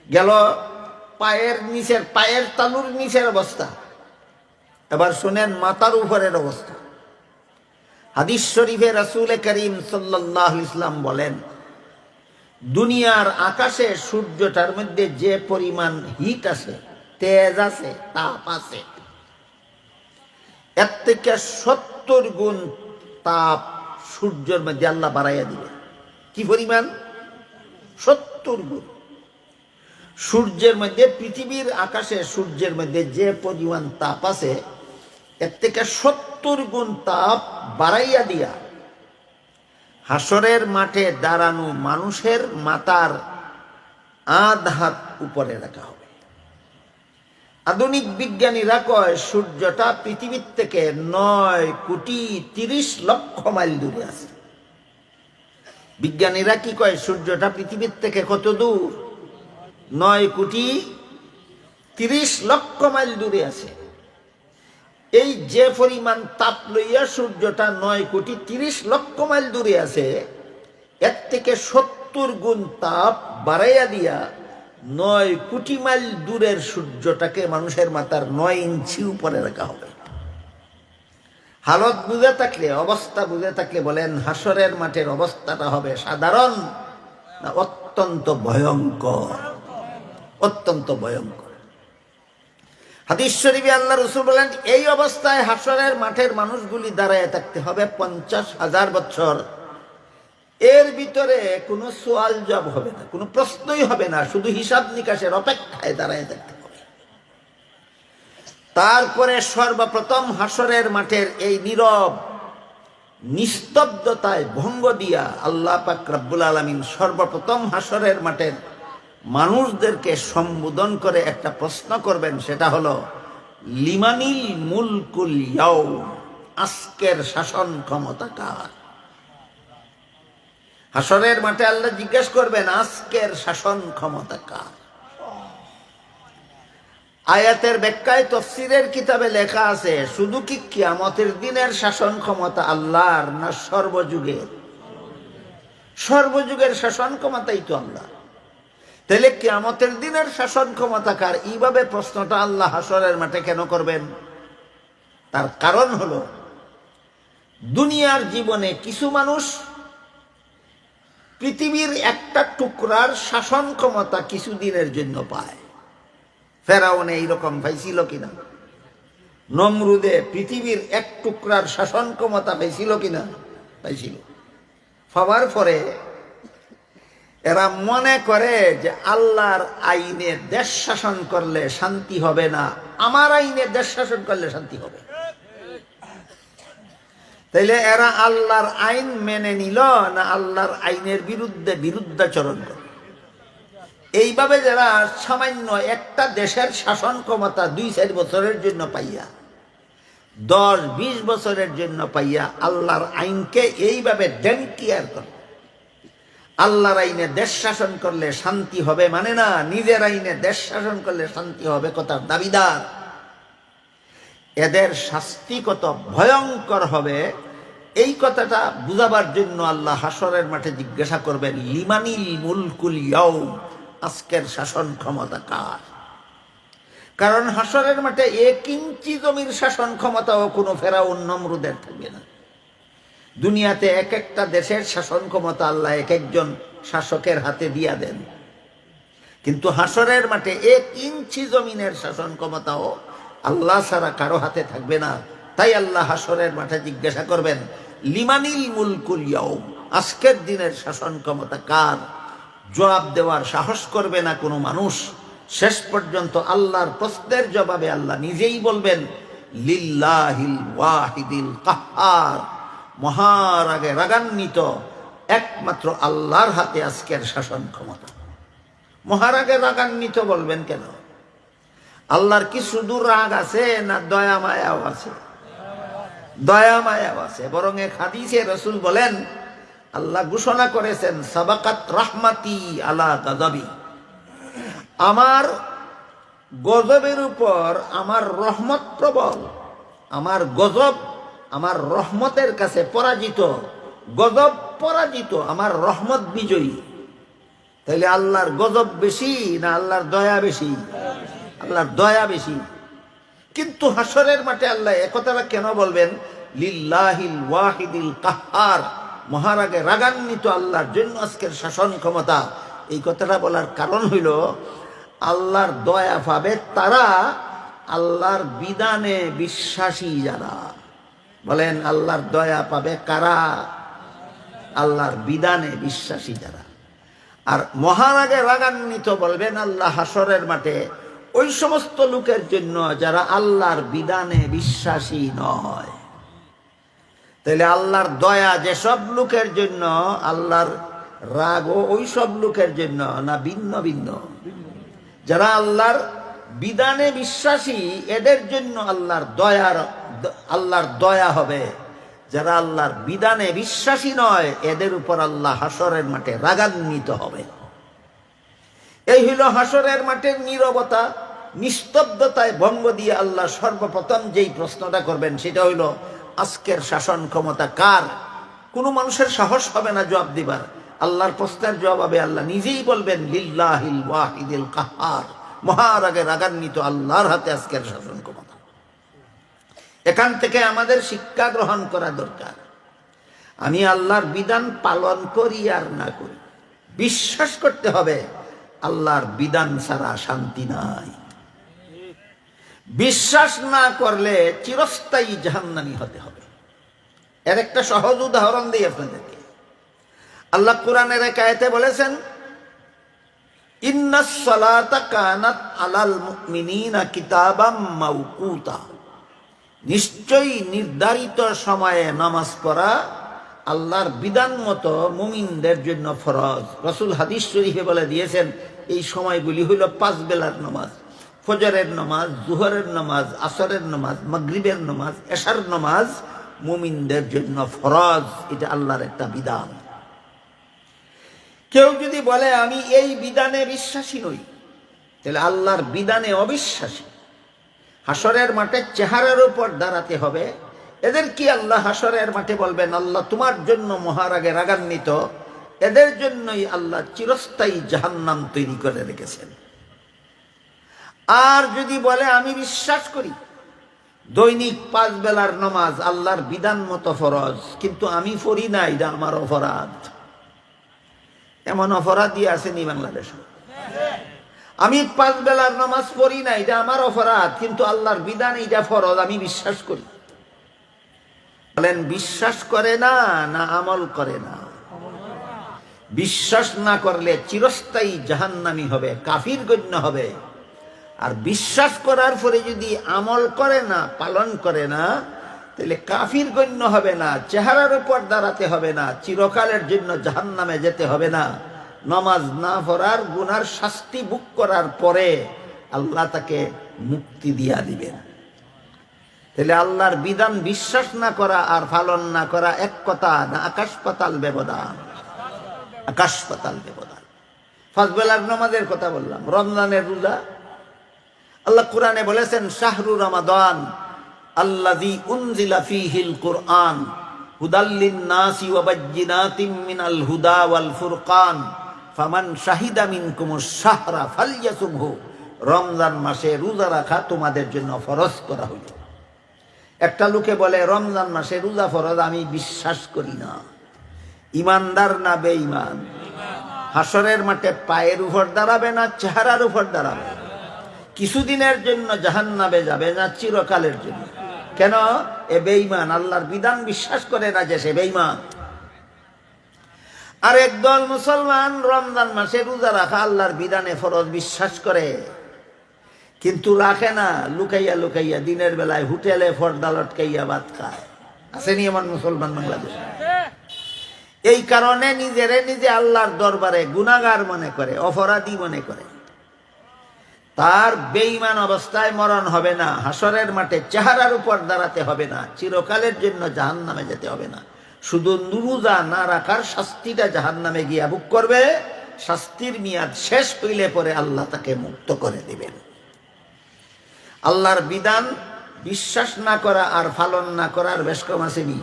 গেল পায়ের নিচের, পায়ের তালুর নিচের অবস্থা। এবার শুনেন মাথার উপরের অবস্থা। হাদিস শরীফে রাসূল করিম সাল্লাল্লাহু আলাইহি ওয়াসাল্লাম বলেন, দুনিয়ার আকাশে সূর্যটার মধ্যে যে পরিমাণ হিট আছে, তেজ আছে, তাপ আছে, এর থেকে 70 গুণ তাপ সূর্যের মধ্যে আল্লাহ বাড়াইয়া দিবে। কি পরিমাণ? 70 গুণ। সূর্যের মধ্যে, পৃথিবীর আকাশে সূর্যের মধ্যে যে পরিমাণ তাপ আছে, এর থেকে 70 গুণ তাপ বাড়াইয়া দিয়া হাসরের মাঠে দাঁড়ানো মানুষের মাথার আধ হাত উপরে রাখা হবে। আধুনিক বিজ্ঞানীরা কয় সূর্যটা পৃথিবীর থেকে 9,30,00,000 মাইল দূরে আছে। বিজ্ঞানীরা কি কয় সূর্যটা পৃথিবীর থেকে কত দূর? 9,30,00,000 মাইল দূরে আছে। এই যে পরিমাণ তাপ লইয়া সূর্যটা 9,30,00,000 মাইল দূরে আছে, এর থেকে 70 গুণ তাপ বাড়াইয়া দিয়া 9 কোটি মাইল দূরের সূর্যটাকে মানুষের মাথার 9 ইঞ্চি উপরে রাখা হবে। হালত বুঝে থাকলে, অবস্থা বুঝে থাকলে বলেন হাসরের মাঠের অবস্থাটা হবে সাধারণ না অত্যন্ত ভয়ঙ্কর? অত্যন্ত ভয়ঙ্কর। হাদিস শরীফে আল্লাহ রাসূল বলেন এই অবস্থায় হাসরের মাঠের মানুষগুলি দাঁড়ায় থাকতে হবে 50,000 বছর। এর ভিতরে কোনো সোয়াল জব হবে না, কোনো প্রশ্নই হবে না, শুধু হিসাব নিকাশের অপেক্ষায় দাঁড়ায় থাকতে হবে। তারপরে সর্বপ্রথম হাসরের মাঠের এই নীরব নিস্তব্ধতায় ভঙ্গ দিয়া আল্লাহ পাক রব্বুল আলামিন সর্বপ্রথম হাসরের মাঠের মানুষদেরকে সম্বোধন করে একটা প্রশ্ন করবেন, সেটা হলো লিমানিল মুলকুল ইয়াউম, আজকের শাসন ক্ষমতা কার? হাসরের মাঠে আল্লাহ জিজ্ঞেস করবেন আজকের শাসন ক্ষমতা কার? আয়াতের ব্যাখ্যায় তাফসীরের কিতাবে লেখা আছে শুধু কি কিয়ামতের দিনের শাসন ক্ষমতা আল্লাহর, না সর্বযুগের? সর্বযুগের শাসন ক্ষমতাই তো আল্লাহ। তাহলে কিয়ামতের দিনের শাসন ক্ষমতা কার? এইভাবে প্রশ্নটা আল্লাহ হাসরের মাঠে কেন করবেন? তার কারণ হলো দুনিয়ার জীবনে কিছু মানুষ পৃথিবীর একটা টুকরার শাসন ক্ষমতা কিছুদিনের জন্য পায়। ফেরাউন এইরকম পাইছিল কিনা? নমরুদে পৃথিবীর এক টুকরার শাসন ক্ষমতা পাইছিল কিনা? পাইছিল। পাওয়ার পরে এরা মনে করে যে আল্লাহর আইনে দেশ শাসন করলে শান্তি হবে না, আমার আইনে দেশ শাসন করলে শান্তি হবে। তাইলে এরা আল্লাহর আইন মেনে নিল না আল্লাহর আইনের বিরুদ্ধে বিরুদ্ধাচরণ করে? এইভাবে যারা সামান্য একটা দেশের শাসন ক্ষমতা 2-4 বছরের জন্য পাইয়া, 10-20 বছরের জন্য পাইয়া আল্লাহর আইনকে এইভাবে ডেনকিয়ার করে, আল্লাহর আইনে দেশ শাসন করলে শান্তি হবে মানে না, নিজের আইনে দেশ শাসন করলে শান্তি হবে কথার দাবিদার, এদের শাস্তি কত ভয়ঙ্কর হবে এই কথাটা বুঝাবার জন্য আল্লাহ হাসরের মাঠে জিজ্ঞাসা করবেন লিমানিল মুলকুল ইয়াউম, আজকের শাসন ক্ষমতা কার? কারণ হাসরের মাঠে 1 ইঞ্চি জমির শাসন ক্ষমতাও কোনো ফেরাউন নমরুদের থাকবে না। দুনিয়াতে এক একটা দেশের শাসন ক্ষমতা আল্লাহ এক একজন শাসকের হাতে দিয়া দেন, কিন্তু হাসরের মাঠে 1 ইঞ্চি জমিনের শাসন ক্ষমতাও আল্লাহ ছাড়া কারো হাতে থাকবে না। তাই আল্লাহ হাসরের মাঠে জিজ্ঞাসা করবেন লিমানিল মুলকুল ইয়াউম, আজকের দিনের শাসন ক্ষমতা কার? জবাব দেওয়ার সাহস করবে না কোনো মানুষ। শেষ পর্যন্ত আল্লাহর প্রশ্নের জবাবে আল্লাহ নিজেই বলবেন লিল্লাহিল ওয়াহিদিল কাহ্হার, মহারাগে রাগান্বিত একমাত্র আল্লাহর হাতে আজকের শাসন ক্ষমতা। মহারাগে রাগান্বিত বলবেন কেন? আল্লাহর কি শুধু রাগ আছে না দয়া মায়াও আছে? দয়া মায়াও আছে। বরং এক হাদিসে রাসূল বলেন আল্লাহ ঘোষণা করেছেন সাবাকাত রাহমাতি আলা গাযাবি, আমার গজবের উপর আমার রহমত প্রবল, আমার গজব আমার রহমতের কাছে পরাজিত, গজব পরাজিত, আমার রহমত বিজয়ী। তাইলে আল্লাহর গজব বেশি না আল্লাহর দয়া বেশি? আল্লাহর দয়া বেশি। কিন্তু হাসরের মাঠে আল্লাহ একথাটা কেন বলবেন লিল্লাহিল ওয়াহিদিল কাহ্হার, মহারাগে রাগান্বিত আল্লাহর জন্য আজকের শাসন ক্ষমতা? এই কথাটা বলার কারণ হইল আল্লাহর দয়া পাবে তারা আল্লাহর বিধানে বিশ্বাসী যারা। বলেন আল্লাহর দয়া পাবে কারা? আল্লাহর বিধানে বিশ্বাসী যারা। আর মহারাগে রাগান্বিত বলবেন আল্লাহ হাসরের মাঠে ওই সমস্ত লোকের জন্য যারা আল্লাহর বিধানে বিশ্বাসী নয়। তাহলে আল্লাহর দয়া যেসব লোকের জন্য, আল্লাহর রাগও ওই সব লোকের জন্য, না ভিন্ন ভিন্ন? যারা আল্লাহর বিধানে বিশ্বাসী এদের জন্য আল্লাহর দয়া হবে। যারা আল্লাহর বিধানে বিশ্বাসী নয় এদের উপর আল্লাহ হাসরের মাঠে রাগান্বিত হবে। এই হইল হাসরের মাঠের নীরবতা, নিস্তব্ধতায় ভঙ্গ দিয়ে আল্লাহ সর্বপ্রথম যেই প্রশ্নটা করবেন সেটা হইল, আজকের শাসন ক্ষমতা কার? কোনো মানুষের সাহস হবে না জবাব দিবার। আল্লাহর প্রশ্নের জবাবে আল্লাহ নিজেই বলবেন, লিল্লাহিল ওয়াহিদিল কাহ্হার, মহারাগে রাগান্বিত আল্লাহর হাতে আজকের শাসন ক্ষমতা। এখান থেকে আমাদের শিক্ষা গ্রহণ করা দরকার। আমি আল্লাহর বিধান পালন করি আর না করি, বিশ্বাস করতে হবে আল্লাহর বিধান ছাড়া শান্তি নাই। বিশ্বাস না করলে চিরস্থায়ী জাহান্নামী হতে হবে। এর একটা সহজ উদাহরণ দিই আপনাদেরকে। আল্লাহ কোরআনের এক আয়াতে বলেছেন, ইন্নাস সালাতা কানাত আলাল মুমিনিনা কিতাবাম মাওকুতা, নিশ্চয়ই নির্ধারিত সময়ে নামাজ পড়া আল্লাহর বিধান মতো মুমিনদের জন্য ফরজ। রাসূল হাদিস শরীফে বলে দিয়েছেন, এই সময়গুলি হইল 5 বেলার নামাজ, ফজরের নামাজ, জোহরের নামাজ, আসরের নামাজ, মাগরিবের নামাজ, এশার নামাজ মুমিনদের জন্য ফরজ। এটা আল্লাহর একটা বিধান। কেউ যদি বলে আমি এই বিধানে বিশ্বাসী নই, তাহলে আল্লাহর বিধানে অবিশ্বাসী। হাসরের মাঠে চেহারার উপর দাঁড়াতে হবে। এদের কি আল্লাহ হাসরের মাঠে বলবেন, আল্লাহ তোমার জন্য মহারাগে রাগান্বিত? এদের জন্যই আল্লাহ চিরস্থায়ী জাহান্নাম তৈরি করে রেখেছেন। আর যদি বলে আমি বিশ্বাস করি দৈনিক 5 বেলার নামাজ আল্লাহর বিধান মতো ফরজ, কিন্তু আমি পড়ি না, এটা আমার অপরাধ। এমন অপরাধী আসেনি বাংলাদেশে? আমি 5 বেলার নামাজ পড়ি না, এটা আমার অপরাধ, কিন্তু আল্লাহর বিধান এটা ফরজ, আমি বিশ্বাস করি। বলেন বিশ্বাস করে না, না আমল করে না? বিশ্বাস না করলে চিরস্থায়ী জাহান্নামী হবে, কাফির গণ্য হবে। আর বিশ্বাস করার পরে যদি আমল করে না, পালন করে না, তাহলে কাফির গণ্য হবে না, চেহারার উপর দাঁড়াতে হবে না, চিরকালের জন্য জাহান্নামে যেতে হবে না। নামাজ না পড়ার গুনার শাস্তি ভোগ করার পরে আল্লাহ তাকে মুক্তি দিয়া দিবেন। তাহলে আল্লাহর বিধান বিশ্বাস না করা আর পালন না করা এক কথা না? আকাশ পাতাল ব্যবধান, আকাশ পাতাল ব্যবধান। 5 বেলার নামাজের কথা বললাম। রমজানের রোজা আল্লাহ কোরআনে বলেছেন, শাহরু রমাদান আল্লাযী উনজিলা ফীহিল কুরআন হুদাল লিন-নাসি ওয়া বায়্যিনাতিম মিনাল হুদা ওয়াল ফুরকান ফামান শাহিদা মিনকুমুশ শাহরা ফালইয়াসুমহু। রমজান মাসে রোজা রাখা তোমাদের জন্য ফরজ করা হইল। একটা লোকে বলে রমজান মাসে রোজা ফরজ, আমি বিশ্বাস করি না। ইমানদার না বেঈমান? হাসরের মাঠে পায়ের উপর দাঁড়াবে না চেহারার উপর দাঁড়াবে? কিছুদিনের জন্য জাহান্নামে যাবে না চিরকালের জন্য? কেন? এ বেঈমান, আল্লাহর বিধান বিশ্বাস করে না, যে সে বেঈমান। আর একদল মুসলমান রমজান মাসে রোজা রাখা আল্লাহর বিধানে ফরজ বিশ্বাস করে, কিন্তু রাখে না, লুকাইয়া লুকাইয়া দিনের বেলায় হোটেলে পর্দা লটকাইয়া ভাত খায়। আসেনি এমন মুসলমান বাংলাদেশে? এই কারণে নিজে আল্লাহর দরবারে গুনাহগার মনে করে, অপরাধী মনে করে। তার বেঈমান অবস্থায় মরণ হবে না, হাসরের মাঠে চেহারার উপর দাঁড়াতে হবে না, চিরকালের জন্য জাহান্নামে যেতে হবে না। শুধু রোজা না রাখার শাস্তিটা জাহান্নামে গিয়া ভোগ করবে। শাস্তির মেয়াদ শেষ হইলে পরে আল্লাহ তাকে মুক্ত করে দিবেন। আল্লাহর বিধান বিশ্বাস না করা আর পালন না করার বেশ কম আসেনি?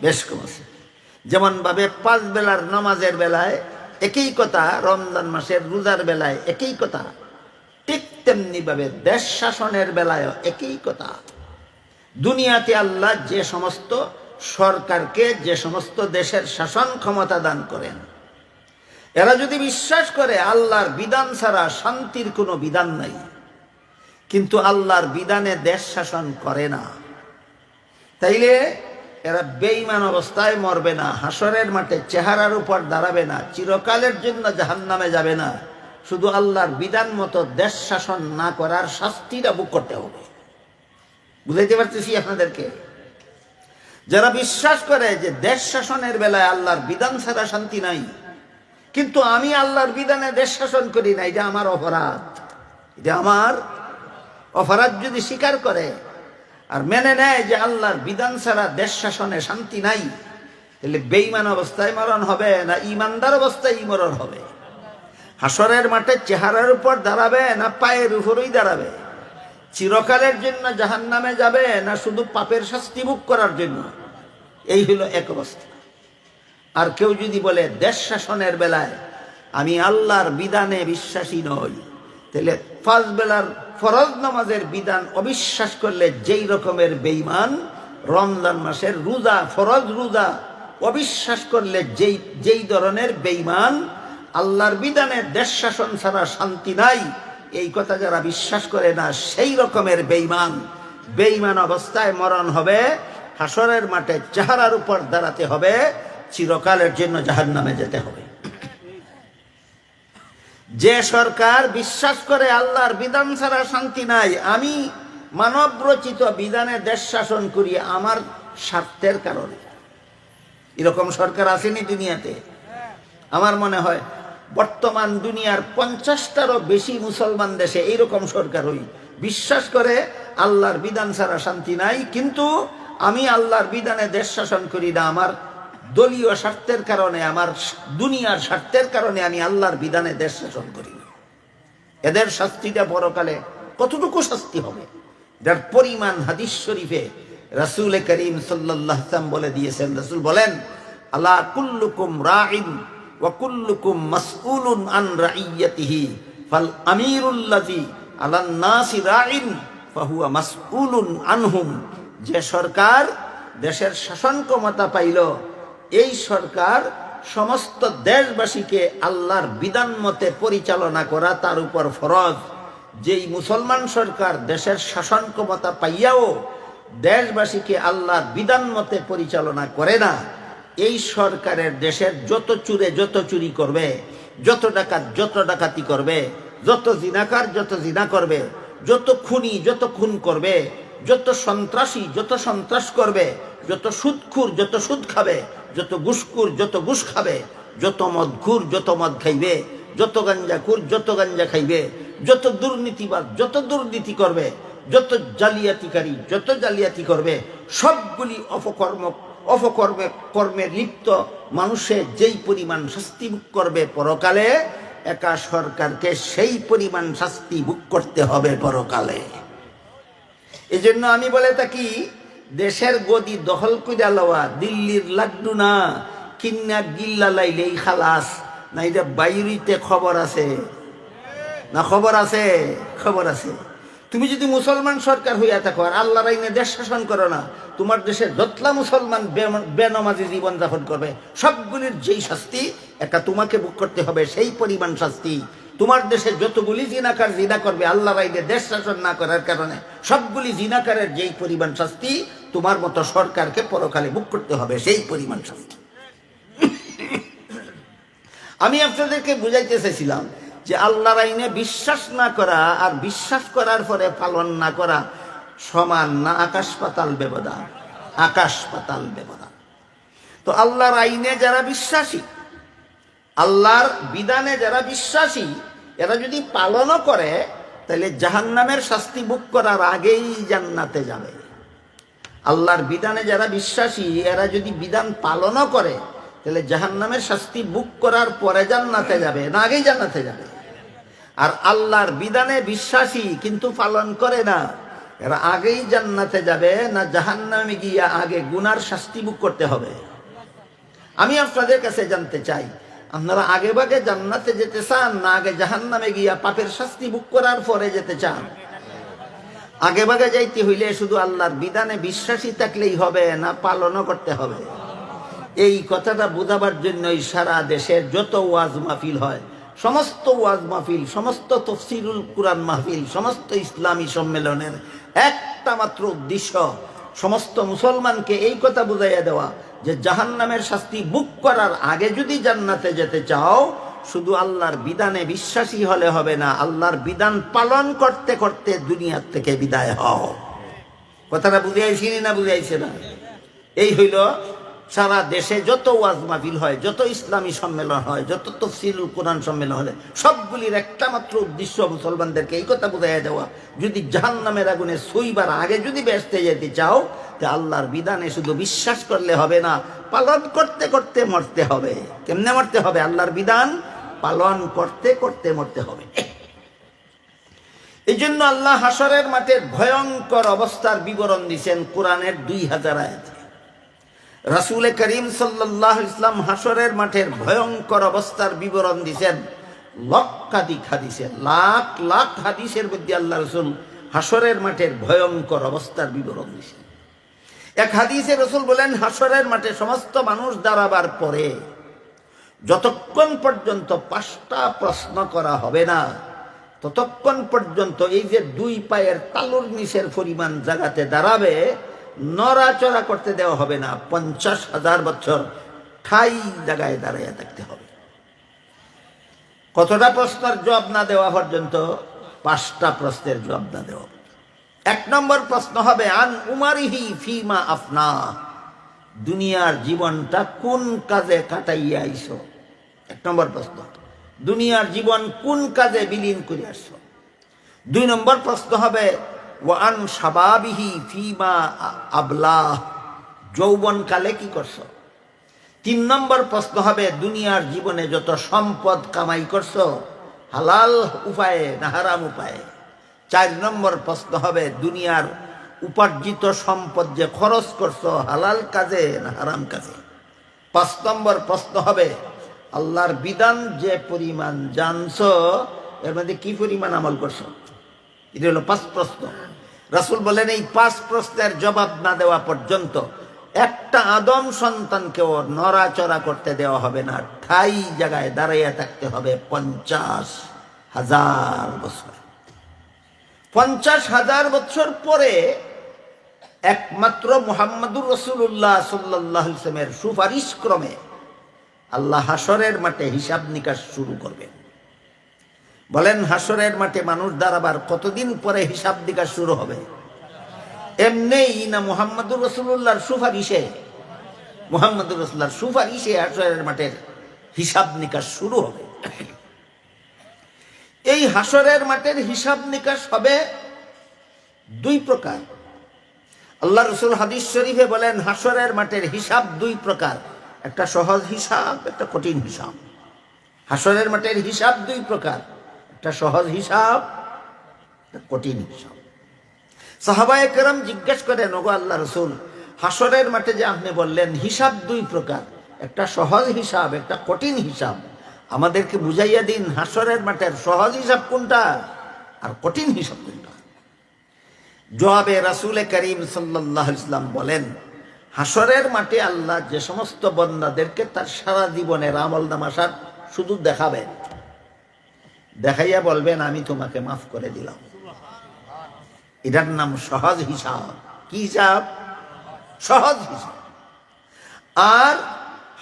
বেশ কম আছে। যেমন ভাবে 5 বেলার নামাজের বেলায় একই কথা, রমজান মাসের রোজার বেলায় একই কথা, ঠিক তেমনি ভাবে দেশ শাসনের বেলায়ও একই কথা। দুনিয়াতে আল্লাহ যে সমস্ত সরকারকে যে সমস্ত দেশের শাসন ক্ষমতা দান করেন, এরা যদি বিশ্বাস করে আল্লাহর বিধান ছাড়া শান্তির কোনো বিধান নাই, কিন্তু আল্লাহর বিধানে দেশ শাসন করে না, তাইলে এরা বেঈমান অবস্থায় মরবে না, হাসরের মাঠে চেহারার উপর দাঁড়াবে না, চিরকালের জন্য জাহান্নামে যাবে না। শুধু আল্লাহর বিধান মতো দেশ শাসন না করার শাস্তিটা ভোগ করতে হবে। বুঝাইতে পারতেছি আপনাদেরকে? যারা বিশ্বাস করে যে দেশ শাসনের বেলায় আল্লাহর বিধান ছাড়া শান্তি নাই, কিন্তু আমি আল্লাহর বিধানে দেশ শাসন করি না, এটা আমার অপরাধ, এটা আমার অপরাধ যদি স্বীকার করে আর মেনে নেয় যে আল্লাহর বিধান ছাড়া দেশ শাসনে শান্তি নাই, তাহলে বেঈমান অবস্থায় মরণ হবে না ইমানদার অবস্থায় মরণ হবে? হাসরের মাঠে চেহারার উপর দাঁড়াবে না পায়ের উপরই দাঁড়াবে? চিরকালের জন্য জাহান্নামে যাবে না শুধু পাপের শাস্তি ভোগ করার জন্য? এই হলো এক অবস্থা। আর কেউ যদি বলে দেশ শাসনের বেলায় আমি আল্লাহর বিধানে বিশ্বাসী নই, তাহলে 5 বেলার ফরজ নামাজের বিধান অবিশ্বাস করলে যেই রকমের বেঈমান, রমজান মাসের রোজা, ফরজ রোজা অবিশ্বাস করলে যেই ধরনের বেঈমান, আল্লাহর বিধানে দেশ শাসন ছাড়া শান্তি নাই এই কথা যারা বিশ্বাস করে না, সেই রকমের বেঈমান। বেঈমান অবস্থায় মরণ হবে, হাসরের মাঠে চেহারার উপর দাঁড়াতে হবে, চিরকালের জন্য জাহান্নামে যেতে হবে। যে সরকার বিশ্বাস করে আল্লাহর বিধান ছাড়া শান্তি নাই, আমি মানব রচিত বিধানে দেশ শাসন করি আমার স্বার্থের কারণে, এরকম সরকার আসেনি দুনিয়াতে? আমার মনে হয় বর্তমান দুনিয়ার 50টারও বেশি মুসলমান দেশে এইরকম সরকার হই, বিশ্বাস করে আল্লাহর বিধান ছাড়া শান্তি নাই, কিন্তু আমি আল্লাহর বিধানে দেশ শাসন করি না, আমার দলীয় স্বার্থের কারণে, আমার দুনিয়ার স্বার্থের কারণে আমি আল্লাহর বিধানে দেশ শাসন করি না। এদের শাস্তিটা পরকালে কতটুকু শাস্তি হবে, যার পরিমাণ হাদিস শরীফে রাসূল করিম সাল্লাল্লাহু আলাইহি ওয়াসাল্লাম বলে দিয়েছেন। রাসূল বলেন, আলা কুল্লুকুম রাঈন ওয়া কুল্লুকুম মাসউলুন আন রাইয়াতিহি ফাল আমিরুল্লাযী আলান নাসি রাঈন ফাহুয়া মাসউলুন আনহুম। যে সরকার দেশের শাসন ক্ষমতা পাইল, এই সরকার সমস্ত দেশবাসীকে আল্লাহর বিধান মতে পরিচালনা করা তার উপর ফরজ। যেই মুসলমান সরকার দেশের শাসন ক্ষমতা পাইয়াও দেশবাসীকে আল্লাহর বিধান মতে পরিচালনা করে না, এই সরকারের দেশের যত চুরে যত চুরি করবে, যত ডাকাত যত ডাকাতি করবে, যত জিনাকার যত জিনা করবে, যত খুনি যত খুন করবে, যত সন্ত্রাসী যত সন্ত্রাস করবে, যত সুদখুর যত সুদ খাবে, যত ঘুষখুর যত ঘুষ খাবে, যত মদখুর যত মদ খাইবে, যত গাঞ্জাখুর যত গাঞ্জা খাইবে, যত দুর্নীতিবাদ যত দুর্নীতি করবে, যত জালিয়াতিকারী যত জালিয়াতি করবে, সবগুলি কর্মে লিপ্ত মানুষে যেই পরিমাণ শাস্তি ভোগ করবে পরকালে, একা সরকারকে সেই পরিমাণ শাস্তি ভোগ করতে হবে পরকালে। এই জন্য আমি বলে থাকি, দেশের গদি দখল কইরা লওয়া দিল্লির লাড্ডু না, কিন্না গিল্লা লাইলেই খালাস না। এটা বাইরিতে খবর আছে না? খবর আছে, খবর আছে। তুমি যদি মুসলমান সরকার হইয়া থাকো আর আল্লাহর আইনে দেশ শাসন করো না, তোমার দেশে যতলা মুসলমান বেনামাজি জীবন যাপন করবে, সবগুলির যেই শাস্তি একা তোমাকে ভোগ করতে হবে, সেই পরিমাণ শাস্তি। তোমার দেশে যতগুলি জিনাকার জিনা করবে আল্লাহর আইনে দেশ শাসন না করার কারণে, সবগুলি জিনাকারের যেই পরিমাণ শাস্তি তোমার মতো সরকারকে পরকালে ভোগ করতে হবে, সেই পরিমাণ শাস্তি। আমি আপনাদেরকে বুঝাইতে চাইছিলাম যে আল্লাহর আইনে বিশ্বাস না করা আর বিশ্বাস করার পরে পালন না করা সমান না, আকাশ পাতাল ব্যবধান, আকাশ পাতাল ব্যবধান। তো আল্লাহর আইনে যারা বিশ্বাসী, আল্লাহর বিধানে যারা বিশ্বাসী, এরা যদি পালনও করে তাহলে জাহান্নামের শাস্তি ভোগ করার আগেই জান্নাতে যাবে। আল্লাহর বিধানে যারা বিশ্বাসী, এরা যদি বিধান পালনও করে তাহলে জাহান্নামের শাস্তি ভোগ করার পরে জান্নাতে যাবে, না আগেই জান্নাতে যাবে। আর আল্লাহর বিধানে বিশ্বাসী কিন্তু পালন করে না, এরা আগেই জান্নাতে যাবে না জাহান্নামে গিয়া আগে গুনার শাস্তি ভোগ করতে হবে? আমি আপনাদের কাছে জানতে চাই, আপনারা আগে ভাগে জান্নাতে যেতে চান না আগে জাহান্নামে গিয়া পাপের শাস্তি ভোগ করার পরে যেতে চান? আগে ভাগে যাইতে হইলে শুধু আল্লাহর বিধানে বিশ্বাসী থাকলেই হবে না পালনও করতে হবে? এই কথাটা বোঝাবার জন্যই সারা দেশের যত ওয়াজ মাহফিল হয়, সমস্ত ওয়াজ মাহফিল, সমস্ত তফসিরুল কুরআন মাহফিল, সমস্ত ইসলামী সম্মেলনের একটা মাত্র উদ্দেশ্য সমস্ত মুসলমানকে এই কথা বুঝাইয়া দেওয়া যে জাহান্নামের শাস্তি ভোগ করার আগে যদি জান্নাতে যেতে চাও, শুধু আল্লাহর বিধানে বিশ্বাসী হলে হবে না, আল্লাহর বিধান পালন করতে করতে দুনিয়ার থেকে বিদায় হও। কথাটা বুঝাইছি না? বুঝাইছে না? এই হইল সারা দেশে যত ওয়াজ মাহফিল হয়, যত ইসলামী সম্মেলন হয়, যত তাফসীরুল কোরআন সম্মেলন হয়, সবগুলির একটা মাত্র উদ্দেশ্য মুসলমানদেরকে এই কথা বুঝাইয়া দেওয়া, যদি জাহান্নামের আগুনে ছুঁইবার আগে যদি বেহেশতে যেতে চাও, তা আল্লাহর বিধানে শুধু বিশ্বাস করলে হবে না, পালন করতে করতে মরতে হবে। কেমনে মরতে হবে? আল্লাহর বিধান পালন করতে করতে মরতে হবে। এই জন্য আল্লাহ হাসরের মাঠের ভয়ঙ্কর অবস্থার বিবরণ দিয়েছেন কোরআনের 2000 আয়াতে। রাসূল করিম সাল্লাল্লাহু আলাইহি ওয়াসাল্লাম হাসরের মাঠের ভয়ঙ্কর অবস্থার বিবরণ দিয়েছেন লক্ষাধিক হাদিসে, লাখ লাখ হাদিসের মধ্যে আল্লাহ রাসূল হাসরের মাঠের ভয়ঙ্কর অবস্থার বিবরণ দিয়েছেন। এক হাদিসে রাসূল বলেন, হাসরের মাঠে সমস্ত মানুষ দাঁড়াবার পরে যতক্ষণ পর্যন্ত 5টা প্রশ্ন করা হবে না, ততক্ষণ পর্যন্ত এই যে 2 পায়ের তালুর নিচের পরিমাণ জায়গাতে দাঁড়াবে, নড়াচড়া করতে দেওয়া হবে না। 50,000 বছর ঠাই জায়গায় দাঁড়াইয়া থাকতে হবে। কতটা প্রশ্নের জবাব না দেওয়া পর্যন্ত? 5টা প্রশ্নের জবাব না দেওয়া। 1 নম্বর প্রশ্ন হবে, আন উমারিহি ফিমা আফনা, দুনিয়ার জীবনটা কোন কাজে কাটাইয়া আইছো? 1 নম্বর প্রশ্ন, দুনিয়ার জীবন কোন কাজে বিলীন করে আসছো? 2 নম্বর প্রশ্ন হবে, ওয়ান শাবাবিহি ফিমা আবলা, যৌবন কালে কি করছো? 3 নম্বর প্রশ্ন হবে, দুনিয়ার জীবনে যত সম্পদ কামাই করছো, হালাল উপায়ে না হারাম উপায়ে? 4 নম্বর প্রশ্ন হবে, দুনিয়ার উপার্জিত সম্পদ যে খরচ করছো, হালাল কাজে না হারাম কাজে? 5 নম্বর প্রশ্ন হবে, আল্লাহর বিধান যে পরিমাণ জানছো, এর মধ্যে কি পরিমাণ আমল করছো? এটা হলো 5 প্রশ্ন। রাসূল বলেন, এই 5 প্রশ্নের জবাব না দেওয়া পর্যন্ত একটা আদম সন্তানকেও নড়াচড়া করতে দেওয়া হবে না, ঠাই জায়গায় দাঁড়াইয়া থাকতে হবে 50,000 বছর। 50,000 বছর পরে একমাত্র মুহাম্মদুর রাসূলুল্লাহ সাল্লাল্লাহু আলাইহি ওয়াসাল্লামের সুপারিশ ক্রমে আল্লাহ হাসরের মাঠে হিসাব নিকাশ শুরু করবেন। বলেন, হাসরের মাঠে মানুষ দাঁড়াবার কতদিন পরে হিসাব নিকাশ শুরু হবে? এমনিই না মুহাম্মদুর রাসূলুল্লাহর সুপারিশে? মুহাম্মদুর রাসূলুল্লাহর সুপারিশে হাসরের মাঠের হিসাব নিকাশ শুরু হবে। এই হাসরের মাঠের হিসাব নিকাশ হবে 2 প্রকার। আল্লাহ রাসূল হাদিস শরীফে বলেন, হাসরের মাঠের হিসাব 2 প্রকার, একটা সহজ হিসাব, একটা কঠিন হিসাব। হাসরের মাঠের হিসাব 2 প্রকার, একটা সহজ হিসাব, একটা কঠিন হিসাব। সাহাবায়ে কেরাম জিজ্ঞেস করেন, ওগো আল্লাহ রাসূল, হাসরের মাঠে যে আপনি বললেন হিসাব 2 প্রকার, একটা সহজ হিসাব, একটা কঠিন হিসাব, আমাদেরকে বুঝাইয়া দিন হাসরের মাঠের সহজ হিসাব কোনটা আর কঠিন হিসাব কোনটা? জবাবে রাসূল করিম সাল্লাল্লাহু আলাইহি ওয়াসাল্লাম বলেন, হাসরের মাঠে আল্লাহ যে সমস্ত বান্দাদেরকে তার সারা জীবনের আমলনামা শুধু দেখাবেন, দেখাইয়া বলবেন, আমি তোমাকে মাফ করে দিলাম। এটার নাম সহজ হিসাব। কি হিসাব? সহজ হিসাব। আর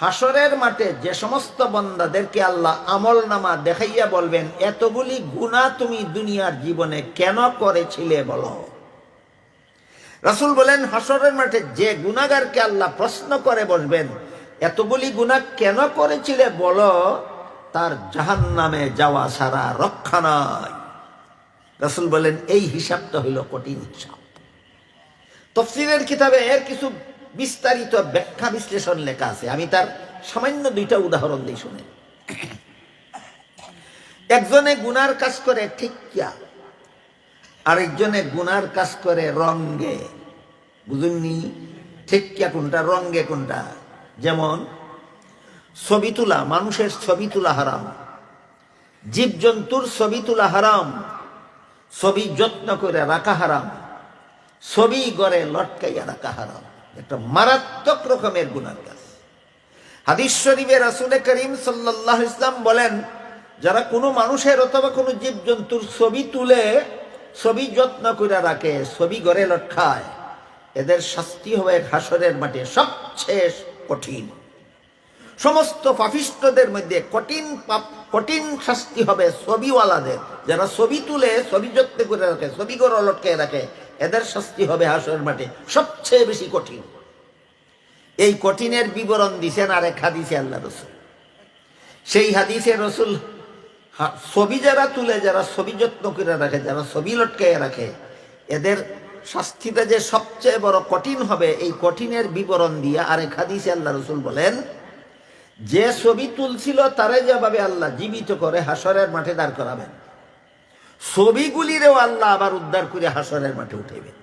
হাসরের মাঠে যে সমস্ত বান্দাদেরকে আল্লাহ আমলনামা দেখাইয়া বলবেন, এতগুলি গুনাহ তুমি দুনিয়ার জীবনে কেন করেছিলে বলো? রাসূল বলেন, হাসরের মাঠে যে গুনাহগারকে আল্লাহ প্রশ্ন করে বসবেন, এতগুলি গুনাহ কেন করেছিলে বলো, তার জাহান্নামে যাওয়া ছাড়া রক্ষা নাই। রাসূল বলেন, এই হিসাবটা হইল কঠিন হিসাব। তাফসীরের কিতাবে এর কিছু বিস্তারিত ব্যাখ্যা বিশ্লেষণ লেখা আছে, আমি তার সামান্য 2টা উদাহরণ দিই, শুনে। একজনে গুনার কাজ করে ঠিকিয়া, আরেকজনে গুনার কাজ করে রঙ্গে। বুঝুননি? ঠিকিয়া কোনটা, রঙ্গে কোনটা? যেমন ছবি তোলা, মানুষের ছবি তোলা হারাম, জীবজন্তুর ছবি তোলা হারাম, ছবি যত্ন করে রাখা হারাম, ছবি গড়ে লটকাইয়া রাখা হারাম। একটা মারাত্মক রকমের গুনার কাজ। হাদিস শরীফে রাসূল করিম সাল্লাল্লাহু আলাইহি ওয়াসাল্লাম বলেন, যারা কোনো মানুষের অথবা কোনো জীবজন্তুর ছবি তুলে, ছবি যত্ন করে রাখে, ছবি গড়ে লটকায়, এদের শাস্তি হবে হাসরের মাঠে সবচেয়ে কঠিন। সমস্ত পাপিষ্ঠদের মধ্যে কঠিন শাস্তি হবে ছবিওয়ালাদের, যারা ছবি তুলে, ছবি যত্ন করে রাখে, ছবি গড়ে লটকে রাখে, এদের শাস্তি হবে হাসরের মাঠে সবচেয়ে বেশি কঠিন। এই কঠিনের বিবরণ দিছেন আরেক হাদিসে আল্লাহ রসুল। সেই হাদিসে রসুল ছবি যারা তুলে, যারা ছবি যত্ন করে রাখে, যারা ছবি লটকাইয়া রাখে, এদের শাস্তিটা যে সবচেয়ে বড় কঠিন হবে, এই কঠিনের বিবরণ দিয়ে আরেক হাদিসে আল্লাহ রসুল বলেন, যে ছবি তুলছিল তারে যেভাবে আল্লাহ জীবিত করে হাসরের মাঠে দাঁড় করাবেন, ছবিগুলিরেও আল্লাহ আবার উদ্ধার করে হাসরের মাঠে উঠাইবেন।